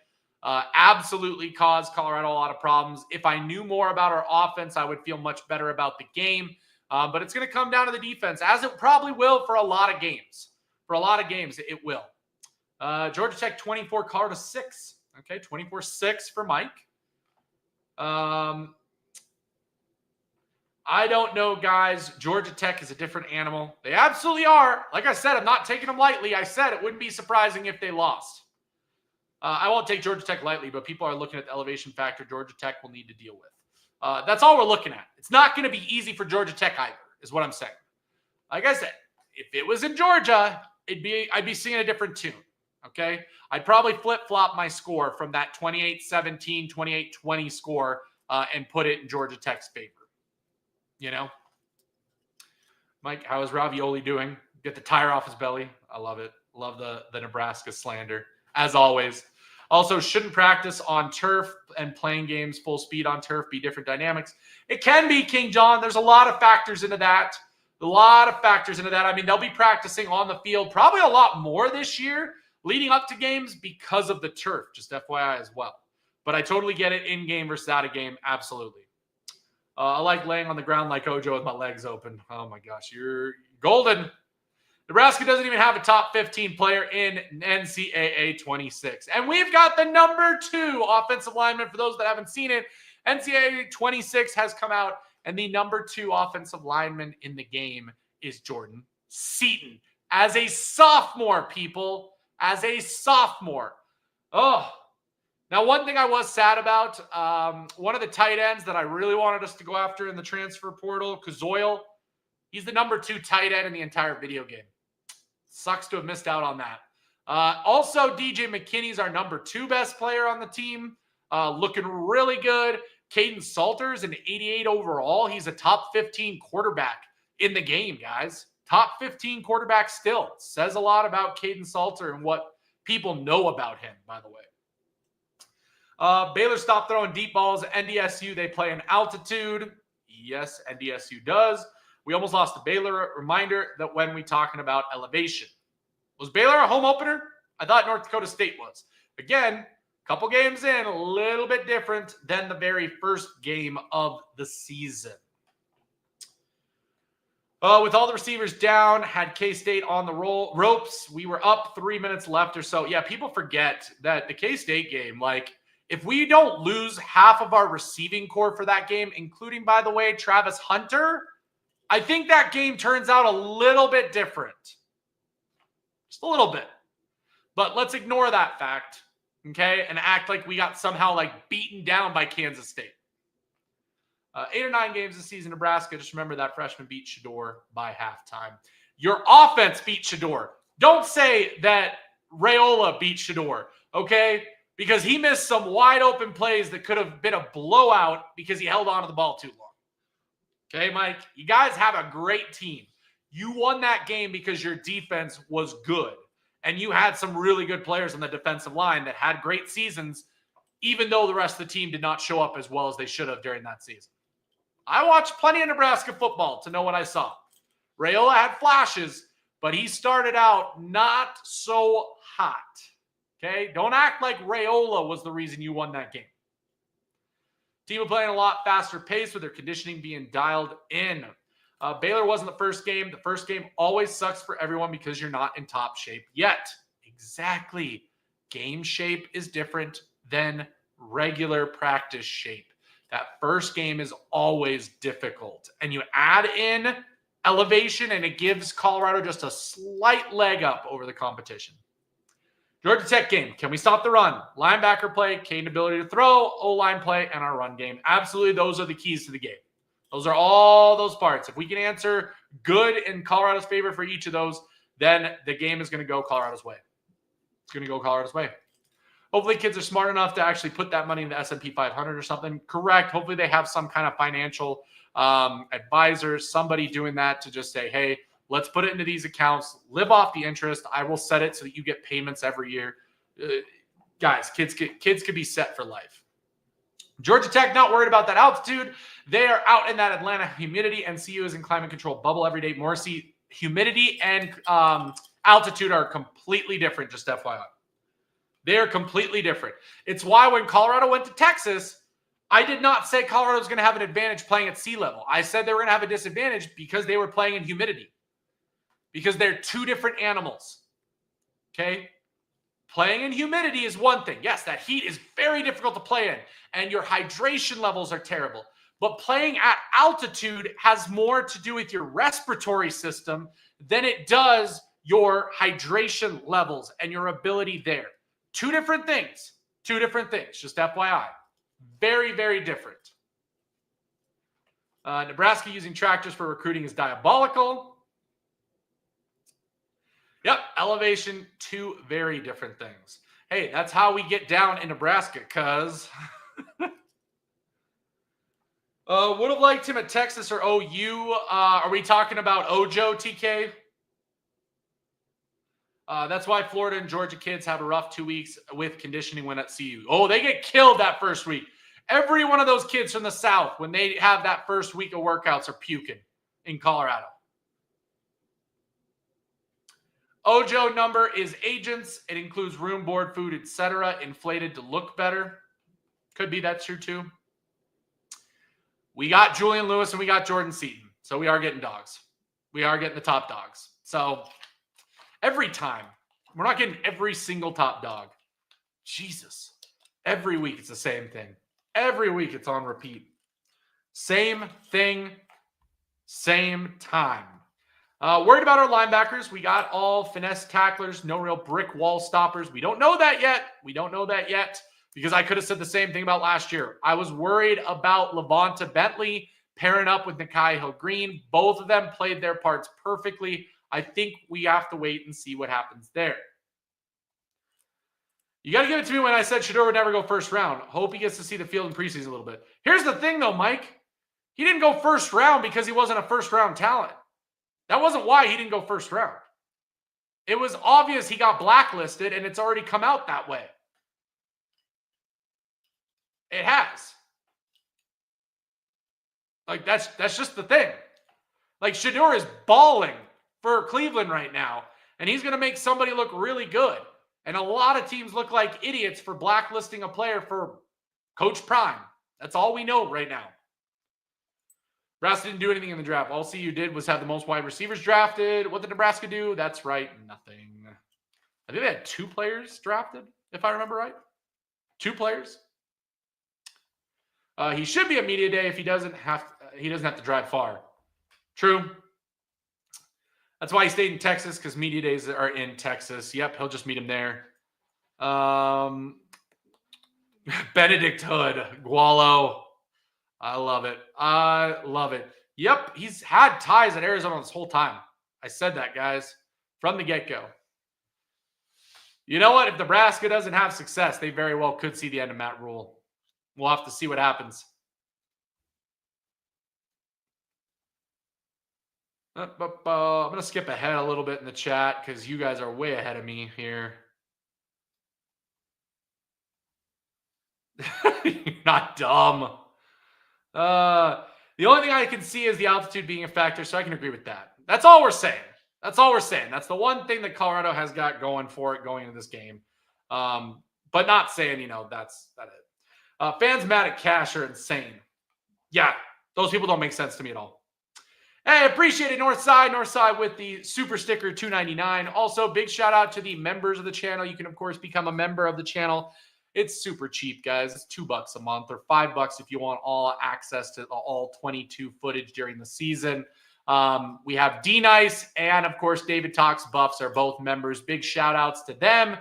Absolutely cause Colorado a lot of problems. If I knew more about our offense, I would feel much better about the game. But it's going to come down to the defense, as it probably will for a lot of games. For a lot of games, it will. Georgia Tech 24, Colorado 6. Okay, 24-6 for Mike. I don't know, guys. Georgia Tech is a different animal. They absolutely are. Like I said, I'm not taking them lightly. I said it wouldn't be surprising if they lost. I won't take Georgia Tech lightly, but people are looking at the elevation factor Georgia Tech will need to deal with. That's all we're looking at. It's not going to be easy for Georgia Tech either, is what I'm saying. Like I said, if it was in Georgia, I'd be singing a different tune. Okay? I'd probably flip-flop my score from that 28-17, 28-20 score and put it in Georgia Tech's favor. Mike, how is Ravioli doing? Get the tire off his belly. I love it. Love the Nebraska slander, as always. Also, shouldn't practice on turf and playing games full speed on turf be different dynamics? It can be, King John. There's a lot of factors into that. I mean, they'll be practicing on the field probably a lot more this year leading up to games because of the turf, just FYI as well. But I totally get it, in-game versus out-of-game, absolutely. I like laying on the ground like Ojo with my legs open. Oh, my gosh, you're golden. Nebraska doesn't even have a top 15 player in NCAA 26. And we've got the number 2 offensive lineman. For those that haven't seen it, NCAA 26 has come out, and the number 2 offensive lineman in the game is Jordan Seaton. As a sophomore, people. As a sophomore. Oh, now, one thing I was sad about, one of the tight ends that I really wanted us to go after in the transfer portal, Kazoil, he's the number 2 tight end in the entire video game. Sucks to have missed out on that. Also, DJ McKinney's our number 2 best player on the team, looking really good. Caden Salter's an 88 overall. He's a top 15 quarterback in the game, guys. Top 15 quarterback still. Says a lot about Caden Salter and what people know about him, by the way. Baylor stopped throwing deep balls. NDSU, they play in altitude. Yes, NDSU does. We almost lost to Baylor. Reminder that when we talking about elevation. Was Baylor a home opener? I thought North Dakota State was. Again, a couple games in, a little bit different than the very first game of the season. With all the receivers down, had K-State on the ropes. We were up 3 minutes left or so. Yeah, people forget that the K-State game, if we don't lose half of our receiving core for that game, including, by the way, Travis Hunter, I think that game turns out a little bit different. Just a little bit. But let's ignore that fact, okay, and act like we got somehow, beaten down by Kansas State. 8 or 9 games this season, Nebraska. Just remember that freshman beat Shador by halftime. Your offense beat Shador. Don't say that Raiola beat Shador, okay? Because he missed some wide open plays that could have been a blowout because he held on to the ball too long. Okay, Mike? You guys have a great team. You won that game because your defense was good. And you had some really good players on the defensive line that had great seasons, even though the rest of the team did not show up as well as they should have during that season. I watched plenty of Nebraska football to know what I saw. Raiola had flashes, but he started out not so hot. Okay? Don't act like Raiola was the reason you won that game. Team are playing a lot faster pace with their conditioning being dialed in. Baylor wasn't the first game. The first game always sucks for everyone because you're not in top shape yet. Exactly. Game shape is different than regular practice shape. That first game is always difficult. And you add in elevation, and it gives Colorado just a slight leg up over the competition. Georgia Tech game. Can we stop the run? Linebacker play, Caden ability to throw, O-line play, and our run game. Absolutely, those are the keys to the game. Those are all those parts. If we can answer good in Colorado's favor for each of those, then the game is going to go Colorado's way. It's going to go Colorado's way. Hopefully kids are smart enough to actually put that money in the S&P 500 or something. Correct. Hopefully they have some kind of financial advisor, somebody doing that to just say, hey, let's put it into these accounts, live off the interest. I will set it so that you get payments every year. Guys, kids could be set for life. Georgia Tech, not worried about that altitude. They are out in that Atlanta humidity, and CU is in climate control bubble every day. Morrissey, humidity and altitude are completely different, just FYI. They are completely different. It's why when Colorado went to Texas, I did not say Colorado was going to have an advantage playing at sea level. I said they were going to have a disadvantage because they were playing in humidity. Because they're two different animals. Okay? Playing in humidity is one thing. Yes, that heat is very difficult to play in, and your hydration levels are terrible. But playing at altitude has more to do with your respiratory system than it does your hydration levels and your ability there. Two different things. Two different things. Just FYI. Very, very different. Nebraska using tractors for recruiting is diabolical. Yep, elevation, two very different things. Hey, that's how we get down in Nebraska, because would have liked him at Texas or OU. Are we talking about Ojo, TK? That's why Florida and Georgia kids have a rough 2 weeks with conditioning when at CU. Oh, they get killed that first week. Every one of those kids from the South, when they have that first week of workouts, are puking in Colorado. Ojo number is agents. It includes room, board, food, etc. Inflated to look better. Could be that's true too. We got Julian Lewis and we got Jordan Seaton. So we are getting dogs. We are getting the top dogs. So every time. We're not getting every single top dog. Jesus. Every week it's the same thing. Every week it's on repeat. Same thing, same time. Worried about our linebackers. We got all finesse tacklers, no real brick wall stoppers. We don't know that yet. We don't know that yet because I could have said the same thing about last year. I was worried about Levonta Bentley pairing up with Nikai Hill-Green. Both of them played their parts perfectly. I think we have to wait and see what happens there. You got to give it to me when I said Shedeur would never go first round. Hope he gets to see the field in preseason a little bit. Here's the thing, though, Mike. He didn't go first round because he wasn't a first-round talent. That wasn't why he didn't go first round. It was obvious he got blacklisted, and it's already come out that way. It has. Like, that's just the thing. Like, Shedeur is balling for Cleveland right now, and he's going to make somebody look really good. And a lot of teams look like idiots for blacklisting a player for Coach Prime. That's all we know right now. Nebraska didn't do anything in the draft. All CU did was have the most wide receivers drafted. What did Nebraska do? That's right, nothing. I think they had 2 players drafted, if I remember right. 2 players. He should be a media day if he doesn't have to drive far. True. That's why he stayed in Texas, because media days are in Texas. Yep, he'll just meet him there. Benedict Hood, Gualo. I love it. I love it. Yep, he's had ties at Arizona this whole time. I said that, guys, from the get-go. You know what? If Nebraska doesn't have success, they very well could see the end of Matt Rule. We'll have to see what happens. I'm going to skip ahead a little bit in the chat because you guys are way ahead of me here. You're not dumb. The only thing I can see is the altitude being a factor, so I can agree with that. That's all we're saying. That's all we're saying. That's the one thing that Colorado has got going for it going into this game. But not saying, that's it. Fans mad at Cash are insane. Yeah, those people don't make sense to me at all. Hey, appreciate it, Northside with the super sticker $2.99. Also, big shout out to the members of the channel. You can, of course, become a member of the channel. It's super cheap, guys. It's $2 a month or $5 if you want all access to all 22 footage during the season. We have D-Nice and, of course, David Talks Buffs are both members. Big shout-outs to them.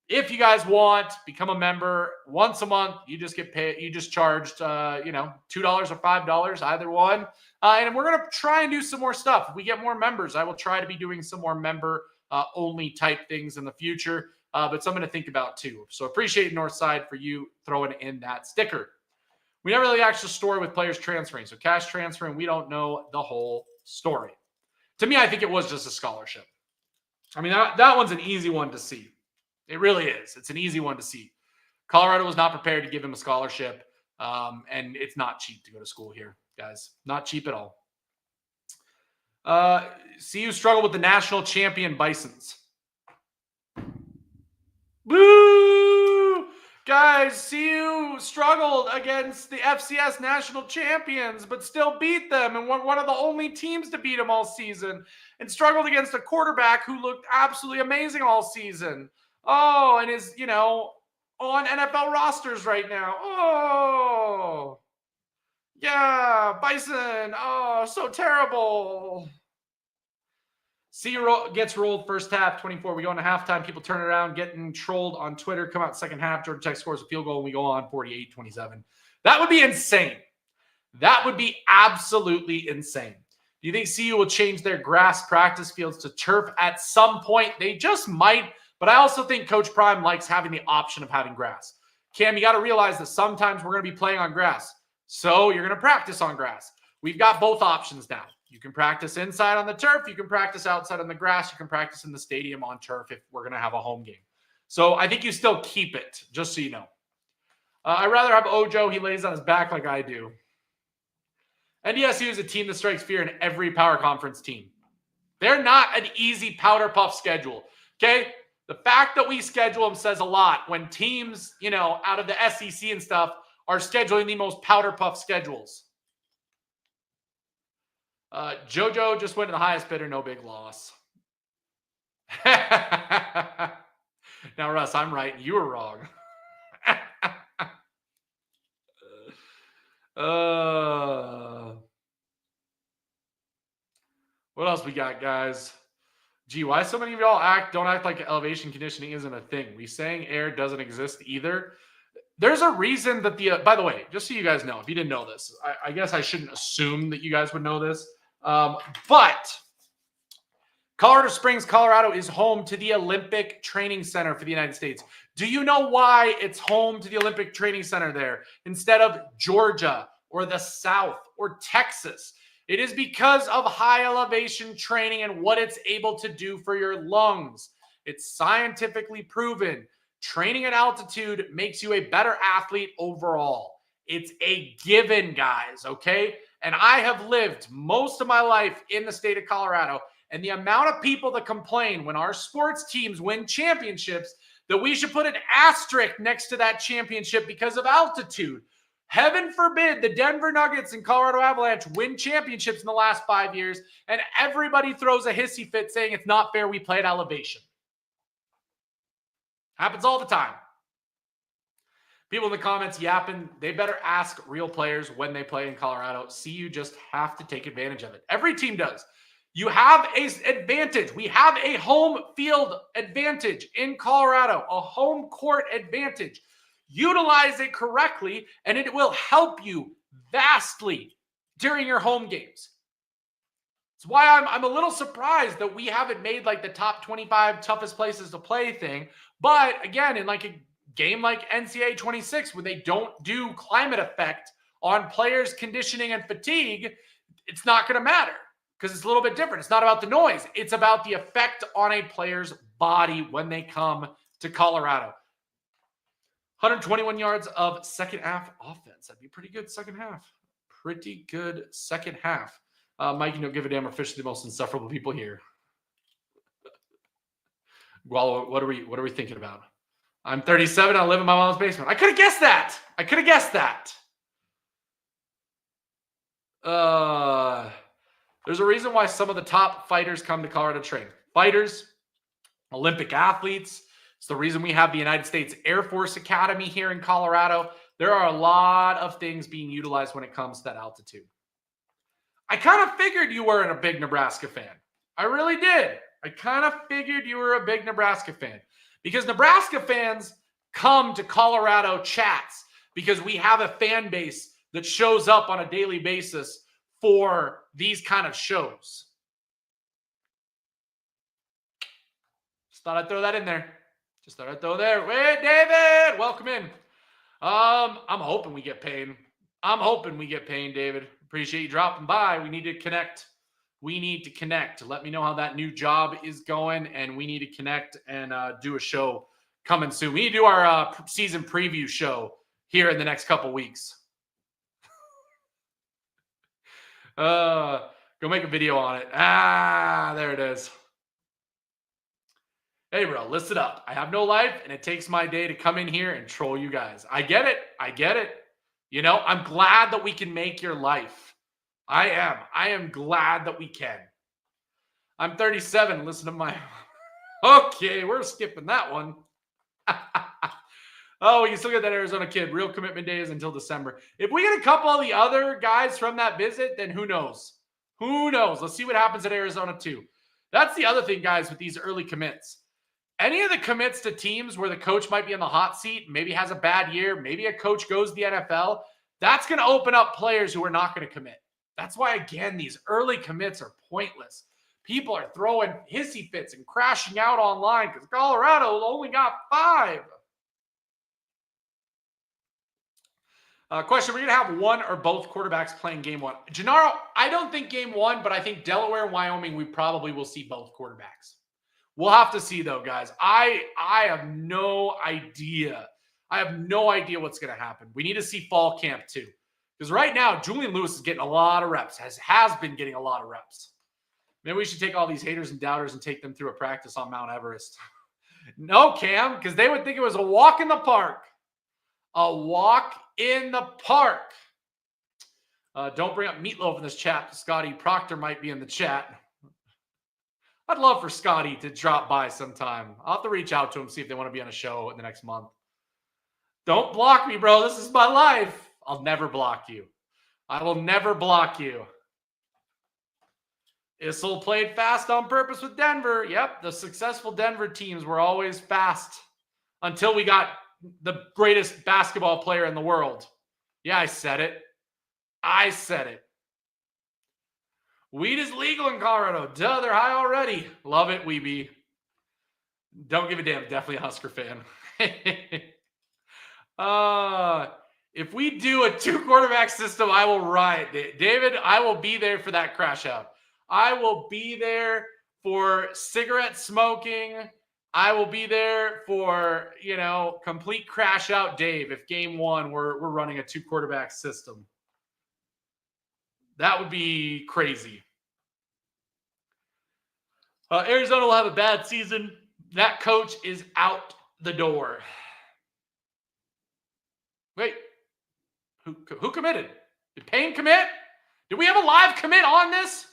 If you guys want, become a member once a month. You just get paid. You just charged, $2 or $5, either one. And we're going to try and do some more stuff. If we get more members, I will try to be doing some more member-only type things in the future. But something to think about, too. So appreciate Northside for you throwing in that sticker. We never really actually story with players transferring. So cash transferring, we don't know the whole story. To me, I think it was just a scholarship. I mean, that one's an easy one to see. It really is. It's an easy one to see. Colorado was not prepared to give him a scholarship, and it's not cheap to go to school here, guys. Not cheap at all. CU struggled with the national champion Bisons. Boo! Guys, CU struggled against the FCS national champions, but still beat them and were one of the only teams to beat them all season, and struggled against a quarterback who looked absolutely amazing all season. Oh, and is, on NFL rosters right now. Oh, yeah, Bison. Oh, so terrible. Gets rolled first half, 24. We go into halftime. People turn it around, getting trolled on Twitter. Come out second half. Georgia Tech scores a field goal, and we go on 48-27. That would be insane. That would be absolutely insane. Do you think CU will change their grass practice fields to turf at some point? They just might. But I also think Coach Prime likes having the option of having grass. Cam, you got to realize that sometimes we're going to be playing on grass. So you're going to practice on grass. We've got both options now. You can practice inside on the turf. You can practice outside on the grass. You can practice in the stadium on turf if we're going to have a home game. So I think you still keep it, just so you know. I'd rather have Ojo. He lays on his back like I do. NDSU is a team that strikes fear in every power conference team. They're not an easy powder puff schedule. Okay? The fact that we schedule them says a lot when teams, out of the SEC and stuff are scheduling the most powder puff schedules. JoJo just went to the highest bidder, no big loss. Now, Russ, I'm right. You were wrong. What else we got, guys? Gee, why so many of y'all don't act like elevation conditioning isn't a thing? We saying air doesn't exist either. There's a reason that by the way, just so you guys know, if you didn't know this, I guess I shouldn't assume that you guys would know this. But Colorado Springs, Colorado is home to the Olympic Training Center for the United States. Do you know why it's home to the Olympic Training Center there instead of Georgia or the South or Texas? It is because of high elevation training and what it's able to do for your lungs. It's scientifically proven. Training at altitude makes you a better athlete overall. It's a given, guys, okay? And I have lived most of my life in the state of Colorado, and the amount of people that complain when our sports teams win championships that we should put an asterisk next to that championship because of altitude. Heaven forbid the Denver Nuggets and Colorado Avalanche win championships in the last 5 years, and everybody throws a hissy fit saying it's not fair we play at elevation. Happens all the time. People in the comments yapping, they better ask real players when they play in Colorado. CU just have to take advantage of it. Every team does. You have an advantage. We have a home field advantage in Colorado, a home court advantage. Utilize it correctly, and it will help you vastly during your home games. That's why I'm a little surprised that we haven't made like the top 25 toughest places to play thing. But again, in like a game like NCAA 26, where they don't do climate effect on players' conditioning and fatigue, it's not going to matter because it's a little bit different. It's not about the noise. It's about the effect on a player's body when they come to Colorado. 121 yards of second half offense. That'd be pretty good second half. Pretty good second half. Mike, you don't give a damn. We're officially the most insufferable people here. Gualo, what are we thinking about? I'm 37. I live in my mom's basement. I could have guessed that. There's a reason why some of the top fighters come to Colorado to train. Fighters, Olympic athletes. It's the reason we have the United States Air Force Academy here in Colorado. There are a lot of things being utilized when it comes to that altitude. I kind of figured you weren't a big Nebraska fan. I really did. I kind of figured you were a big Nebraska fan because Nebraska fans come to Colorado chats because we have a fan base that shows up on a daily basis for these kind of shows. Just thought I'd throw that in there. Just thought I'd throw there. Wait, David, welcome in. I'm hoping we get Payne. I'm hoping we get Payne, David. Appreciate you dropping by. We need to connect. We need to connect. Let me know how that new job is going, and we need to connect and do a show coming soon. We need to do our season preview show here in the next couple weeks. Go make a video on it. There it is. Hey, bro, listen up. I have no life, and it takes my day to come in here and troll you guys. I get it. I get it. You know, I'm glad that we can make your life. I am glad that we can. I'm 37. Listen to my... Okay, we're skipping that one. Oh, you still get that Arizona kid. Real commitment day is until December. If we get a couple of the other guys from that visit, then who knows? Who knows? Let's see what happens at Arizona too. That's the other thing, guys, with these early commits. Any of the commits to teams where the coach might be in the hot seat, maybe has a bad year, maybe a coach goes to the NFL, that's going to open up players who are not going to commit. That's why, again, these early commits are pointless. People are throwing hissy fits and crashing out online because Colorado only got 5. Question, we're going to have one or both quarterbacks playing game 1. Gennaro, I don't think game 1, but I think Delaware and Wyoming, we probably will see both quarterbacks. We'll have to see, though, guys. I have no idea. I have no idea what's going to happen. We need to see fall camp, too. Because right now, Julian Lewis is getting a lot of reps, has been getting a lot of reps. Maybe we should take all these haters and doubters and take them through a practice on Mount Everest. No, Cam, because they would think it was a walk in the park. A walk in the park. Don't bring up Meatloaf in this chat. Scotty Proctor might be in the chat. I'd love for Scotty to drop by sometime. I'll have to reach out to him, see if they want to be on a show in the next month. Don't block me, bro. This is my life. I'll never block you. I will never block you. Issel played fast on purpose with Denver. Yep, the successful Denver teams were always fast until we got the greatest basketball player in the world. Yeah, I said it. I said it. Weed is legal in Colorado. Duh, they're high already. Love it, Weeby. Don't give a damn. Definitely a Husker fan. If we do a 2-quarterback system, I will riot. David, I will be there for that crash out. I will be there for cigarette smoking. I will be there for, complete crash out Dave if game 1 we're running a 2-quarterback system. That would be crazy. Arizona will have a bad season. That coach is out the door. Wait, who committed? Did Payne commit? Did we have a live commit on this?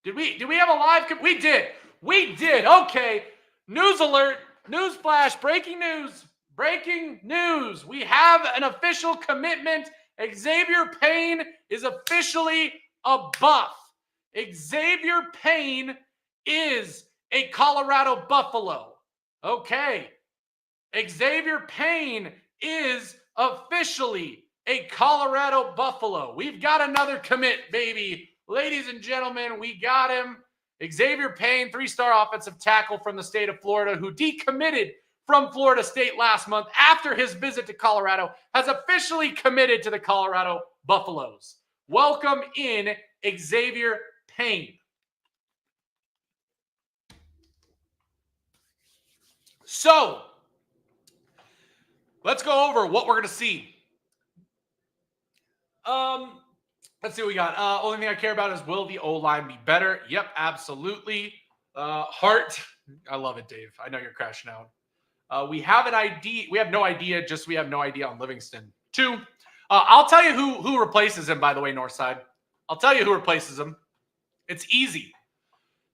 Did we have a live commit? We did. We did. Okay. News alert. News flash. Breaking news. Breaking news. We have an official commitment. Xavier Payne is officially a Buff. Xavier Payne is a Colorado Buffalo. Okay. Xavier Payne is officially a Colorado Buffalo. We've got another commit, baby. Ladies and gentlemen, we got him. Xavier Payne, 3-star offensive tackle from the state of Florida, who decommitted from Florida State last month after his visit to Colorado, has officially committed to the Colorado Buffaloes. Welcome in, Xavier Payne. So, let's go over what we're going to see. Let's see what we got. Only thing I care about is, will the O-line be better? Yep, absolutely. Hart, I love it, Dave. I know you're crashing out. We have an idea. We have no idea. Just we have no idea on Livingston. 2. I'll tell you who replaces him, by the way, Northside. I'll tell you who replaces him. It's easy.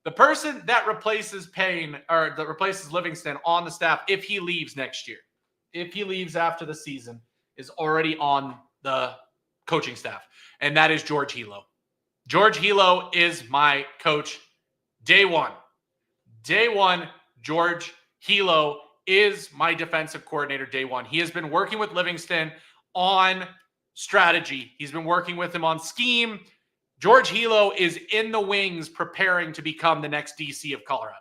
The person that replaces Payne, or that replaces Livingston on the staff, if he leaves next year, if he leaves after the season, is already on the coaching staff, and that is George Hilo. George Hilo is my coach day one. Day one, George Hilo is my defensive coordinator day one. He has been working with Livingston on strategy. He's been working with him on scheme. George Hilo is in the wings preparing to become the next DC of Colorado.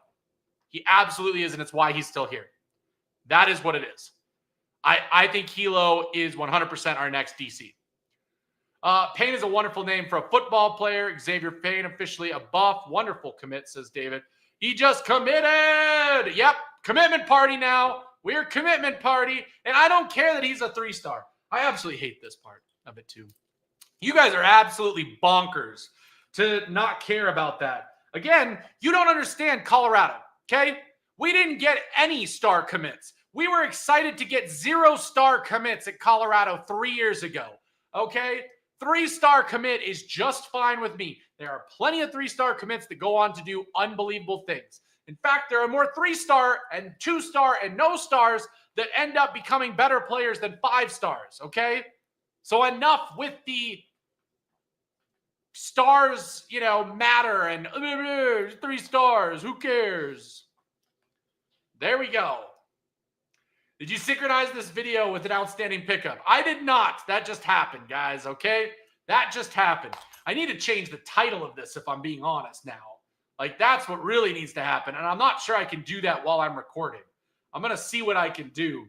He absolutely is, and it's why he's still here. That is what it is. I think Hilo is 100% our next DC. Payne is a wonderful name for a football player. Xavier Payne, officially a buff. Wonderful commit, says David. He just committed. Yep, commitment party now. We're commitment party. And I don't care that he's a 3-star. I absolutely hate this part of it too. You guys are absolutely bonkers to not care about that. Again, you don't understand Colorado, okay? We didn't get any star commits. We were excited to get 0-star commits at Colorado 3 years ago, okay? 3-star commit is just fine with me. There are plenty of 3-star commits that go on to do unbelievable things. In fact, there are more 3-star and 2-star and no stars that end up becoming better players than 5 stars, okay? So enough with the stars, matter and 3 stars, who cares? There we go. Did you synchronize this video with an outstanding pickup? I did not. That just happened, guys, okay? That just happened. I need to change the title of this if I'm being honest now. Like, that's what really needs to happen, and I'm not sure I can do that while I'm recording. I'm going to see what I can do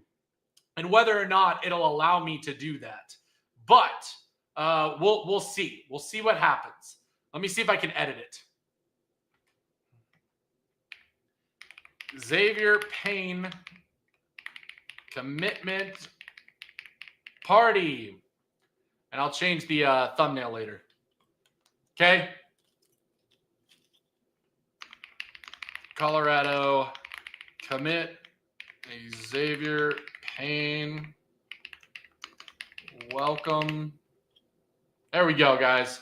and whether or not it'll allow me to do that. But we'll see. We'll see what happens. Let me see if I can edit it. Xavier Payne commitment party. And I'll change the thumbnail later. Okay. Colorado commit Xavier Payne. Welcome. There we go, guys.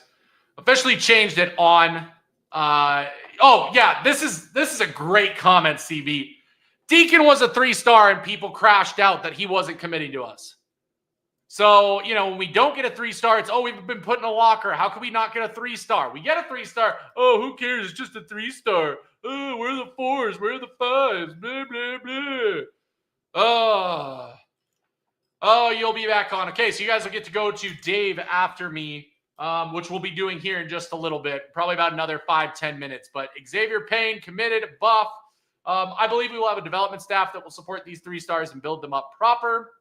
Officially changed it on. Oh yeah, this is a great comment, CB. Deacon was a 3-star and people crashed out that he wasn't committing to us. So, when we don't get a 3-star, it's, we've been put in a locker. How can we not get a 3-star? We get a 3-star. Oh, who cares? It's just a 3-star. Oh, where are the 4s? Where are the 5s? Blah, blah, blah. Oh, you'll be back on. Okay, so you guys will get to go to Dave after me, which we'll be doing here in just a little bit, probably about another 5-10 minutes. But Xavier Payne, committed, buff. I believe we will have a development staff that will support these 3-stars and build them up proper.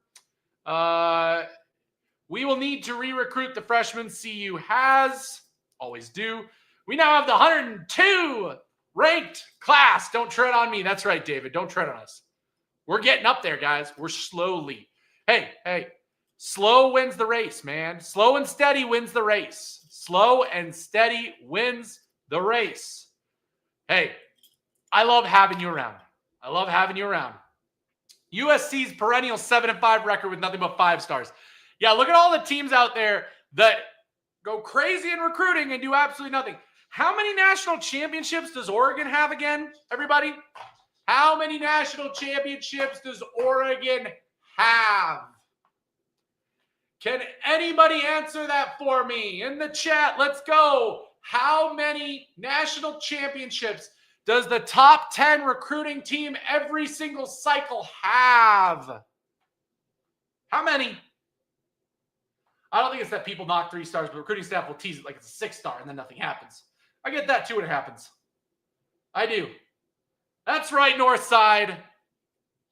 We will need to re-recruit the freshmen CU has. Always do. We now have the 102 ranked class. Don't tread on me. That's right, David. Don't tread on us. We're getting up there, guys. We're slowly. Hey. Slow wins the race, man. Slow and steady wins the race. Slow and steady wins the race. Hey, I love having you around. USC's perennial 7-5 record with nothing but 5 stars. Yeah, look at all the teams out there that go crazy in recruiting and do absolutely nothing. How many national championships does Oregon have again, everybody? How many national championships does Oregon have? Can anybody answer that for me in the chat? Let's go. How many national championships does the top 10 recruiting team every single cycle have? How many? I don't think it's that people knock 3 stars, but recruiting staff will tease it like it's a 6-star and then nothing happens. I get that too when it happens. I do. That's right, Northside.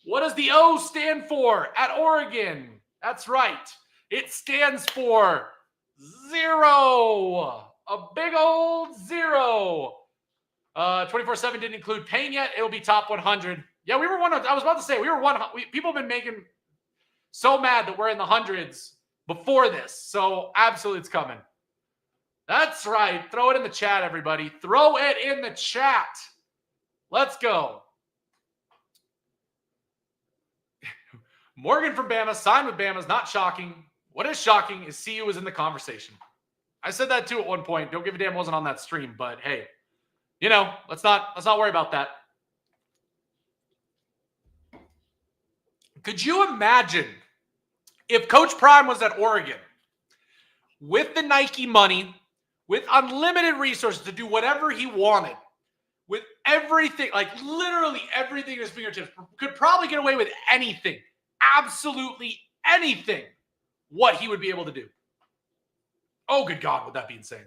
What does the O stand for at Oregon? That's right. It stands for 0. A big old 0. 24/7 didn't include Payne yet. It'll be top 100. Yeah, we were one of, I was about to say, we were one. People have been making so mad that we're in the hundreds before this. So absolutely it's coming. That's right. Throw it in the chat, everybody. Throw it in the chat. Let's go. Morgan from Bama, signed with Bama is not shocking. What is shocking is CU was in the conversation. I said that too at one point. Don't give a damn, wasn't on that stream, but hey, let's not worry about that. Could you imagine if Coach Prime was at Oregon with the Nike money, with unlimited resources to do whatever he wanted, with everything, like literally everything at his fingertips, could probably get away with anything, absolutely anything, what he would be able to do. Oh, good God, would that be insane?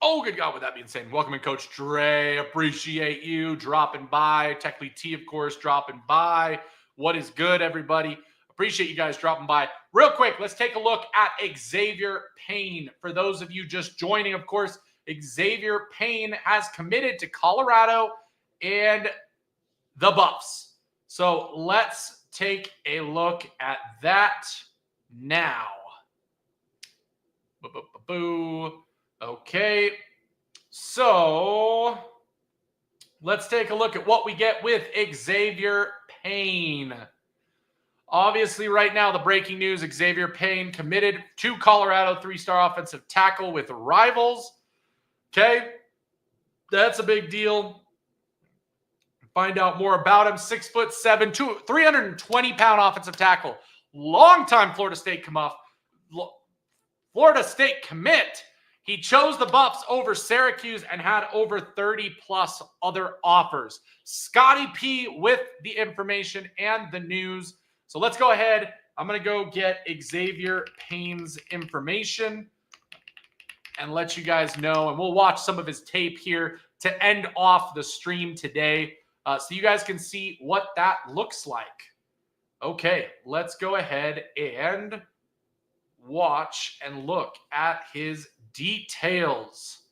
Oh, good God, would that be insane? Welcome in, Coach Dre. Appreciate you dropping by. Techly T, of course, dropping by. What is good, everybody? Appreciate you guys dropping by. Real quick, let's take a look at Xavier Payne. For those of you just joining, of course, Xavier Payne has committed to Colorado and the Buffs. So let's take a look at that now. Boo. Okay, so let's take a look at what we get with Xavier Payne. Obviously, right now, the breaking news, Xavier Payne committed to Colorado, 3-star offensive tackle with Rivals. Okay, that's a big deal. Find out more about him. 6'7", 320-pound offensive tackle. Longtime Florida State commit. He chose the Buffs over Syracuse and had over 30-plus other offers. Scotty P with the information and the news. So let's go ahead. I'm going to go get Xavier Payne's information and let you guys know. And we'll watch some of his tape here to end off the stream today so you guys can see what that looks like. Okay, let's go ahead and watch and look at his details.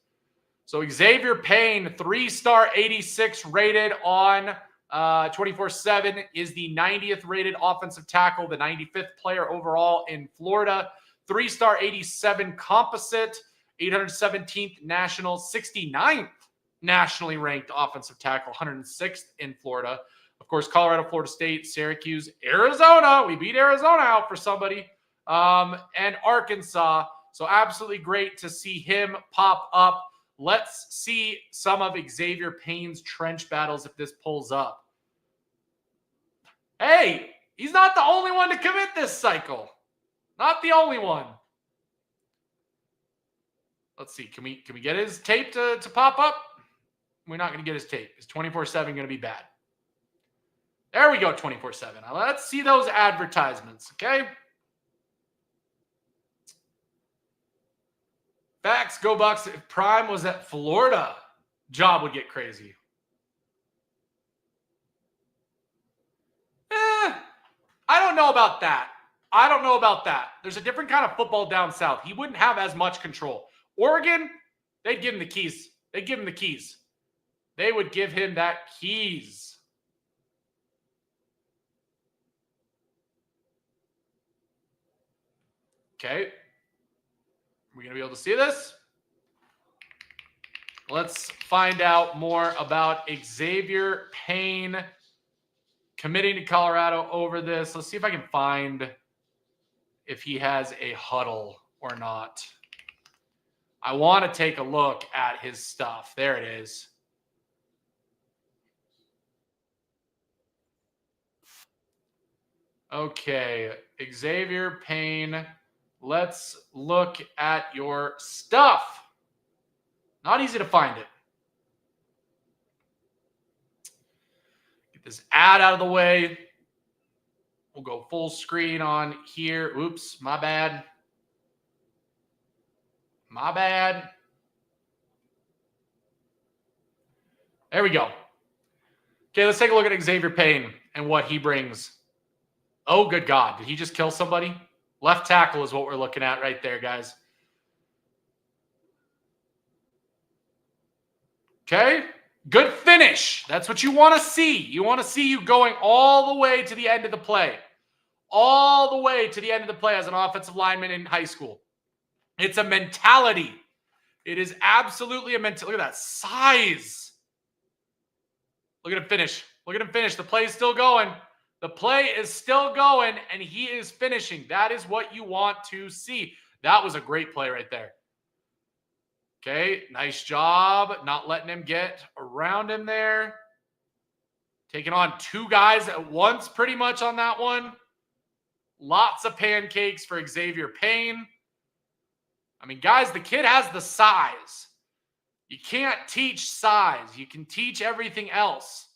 So Xavier Payne, 3-star 86 rated on 24/7, is the 90th rated offensive tackle, the 95th player overall in Florida. 3-star 87 composite, 817th national, 69th nationally ranked offensive tackle, 106th in Florida. Of course, Colorado, Florida State, Syracuse, Arizona. We beat Arizona out for somebody. And Arkansas. So absolutely great to see him pop up. Let's see some of Xavier Payne's trench battles if this pulls up. Hey, he's not the only one to commit this cycle. Not the only one. Let's see. Can we get his tape to pop up? We're not going to get his tape. Is 24/7 going to be bad? There we go, 24/7. Let's see those advertisements, okay? Facts, go Bucks. If Prime was at Florida, job would get crazy. I don't know about that. There's a different kind of football down south. He wouldn't have as much control. Oregon, they'd give him the keys. They would give him that keys. Okay. We're going to be able to see this. Let's find out more about Xavier Payne committing to Colorado over this. Let's see if I can find if he has a huddle or not. I want to take a look at his stuff. There it is. Okay, Xavier Payne. Let's look at your stuff. Not easy to find it. Get this ad out of the way. We'll go full screen on here. Oops, my bad. There we go. Okay, let's take a look at Xavier Payne and what he brings. Oh, good God. Did he just kill somebody? Left tackle is what we're looking at right there, guys. Okay. Good finish. That's what you want to see. You want to see you going all the way to the end of the play. All the way to the end of the play as an offensive lineman in high school. It's a mentality. It is absolutely a mentality. Look at that size. Look at him finish. The play is still going. And he is finishing. That is what you want to see. That was a great play right there. Okay, nice job. Not letting him get around him there. Taking on two guys at once pretty much on that one. Lots of pancakes for Xavier Payne. I mean, guys, the kid has the size. You can't teach size. You can teach everything else.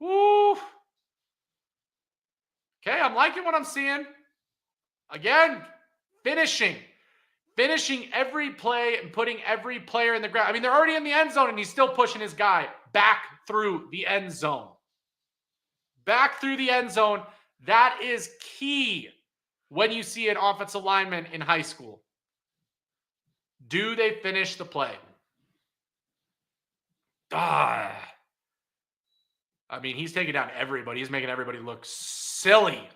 Woo. Okay, I'm liking what I'm seeing. Again, finishing every play and putting every player in the ground. I mean, they're already in the end zone and he's still pushing his guy back through the end zone. Back through the end zone. That is key when you see an offensive lineman in high school. Do they finish the play? I mean, he's taking down everybody. He's making everybody look silly.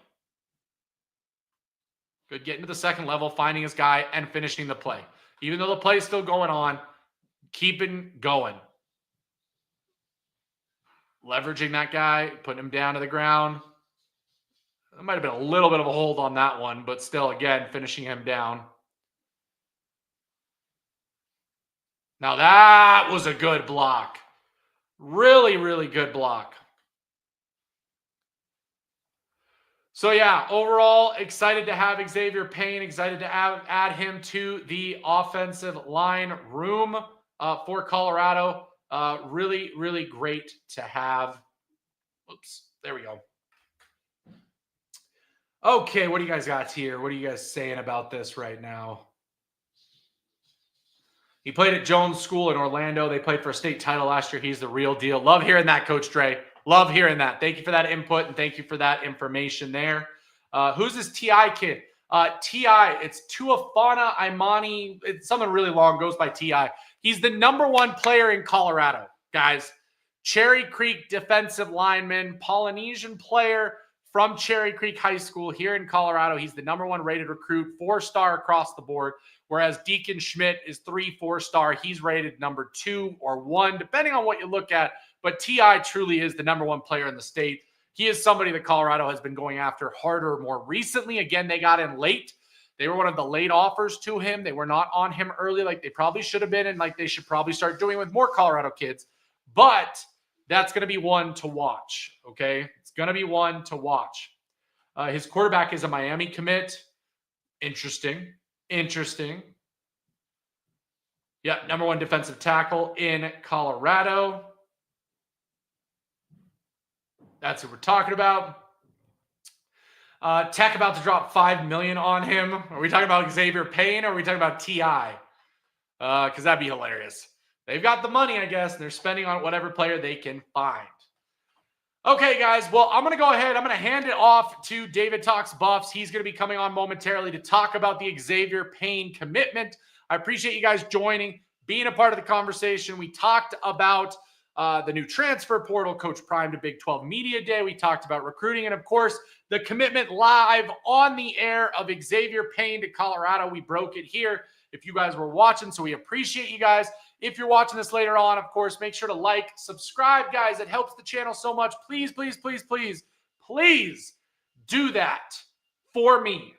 Good getting to the second level, finding his guy, and finishing the play. Even though the play is still going on, keeping going. Leveraging that guy, putting him down to the ground. There might have been a little bit of a hold on that one, but still, again, finishing him down. Now that was a good block. Really, really good block. So yeah, overall, excited to have Xavier Payne, excited to add him to the offensive line room for Colorado. Really, really great to have. Oops, there we go. Okay, what do you guys got here? What are you guys saying about this right now? He played at Jones School in Orlando. They played for a state title last year. He's the real deal. Love hearing that, Coach Dre. Love hearing that. Thank you for that input, and thank you for that information there. Who's this TI kid? TI, it's Tuafana Imani. It's something really long, goes by TI. He's the #1 player in Colorado, guys. Cherry Creek defensive lineman, Polynesian player from Cherry Creek High School here in Colorado. He's the #1 rated recruit, 4-star across the board, whereas Deacon Schmidt is 3 4-star. He's rated #2 or 1, depending on what you look at. But TI truly is the #1 player in the state. He is somebody that Colorado has been going after harder more recently. Again, they got in late. They were one of the late offers to him. They were not on him early like they probably should have been, and like they should probably start doing with more Colorado kids. But that's going to be one to watch, okay? It's going to be one to watch. His quarterback is a Miami commit. Interesting. Yeah, #1 defensive tackle in Colorado. That's what we're talking about. Tech about to drop $5 million on him. Are we talking about Xavier Payne or are we talking about TI? Because that'd be hilarious. They've got the money, I guess, and they're spending on whatever player they can find. Okay, guys. Well, I'm going to go ahead. I'm going to hand it off to David Talks Buffs. He's going to be coming on momentarily to talk about the Xavier Payne commitment. I appreciate you guys joining, being a part of the conversation. We talked about the new transfer portal, Coach Prime to Big 12 Media Day. We talked about recruiting and, of course, the commitment live on the air of Xavier Payne to Colorado. We broke it here if you guys were watching, so we appreciate you guys. If you're watching this later on, of course, make sure to like, subscribe, guys. It helps the channel so much. Please, please, please, please, please do that for me,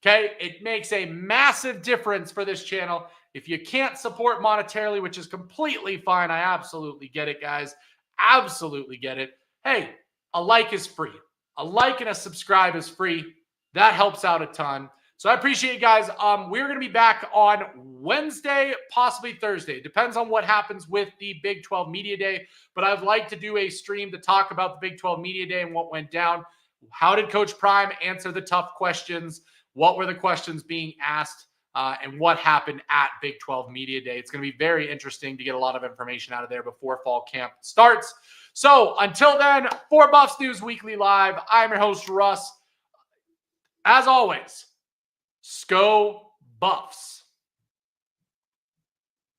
okay? It makes a massive difference for this channel. If you can't support monetarily, which is completely fine, I absolutely get it, guys. Absolutely get it. Hey, a like is free. A like and a subscribe is free. That helps out a ton. So I appreciate you guys. We're going to be back on Wednesday, possibly Thursday. Depends on what happens with the Big 12 Media Day. But I'd like to do a stream to talk about the Big 12 Media Day and what went down. How did Coach Prime answer the tough questions? What were the questions being asked? And what happened at Big 12 Media Day. It's going to be very interesting to get a lot of information out of there before fall camp starts. So until then, for Buffs News Weekly Live, I'm your host, Russ. As always, Sco Buffs.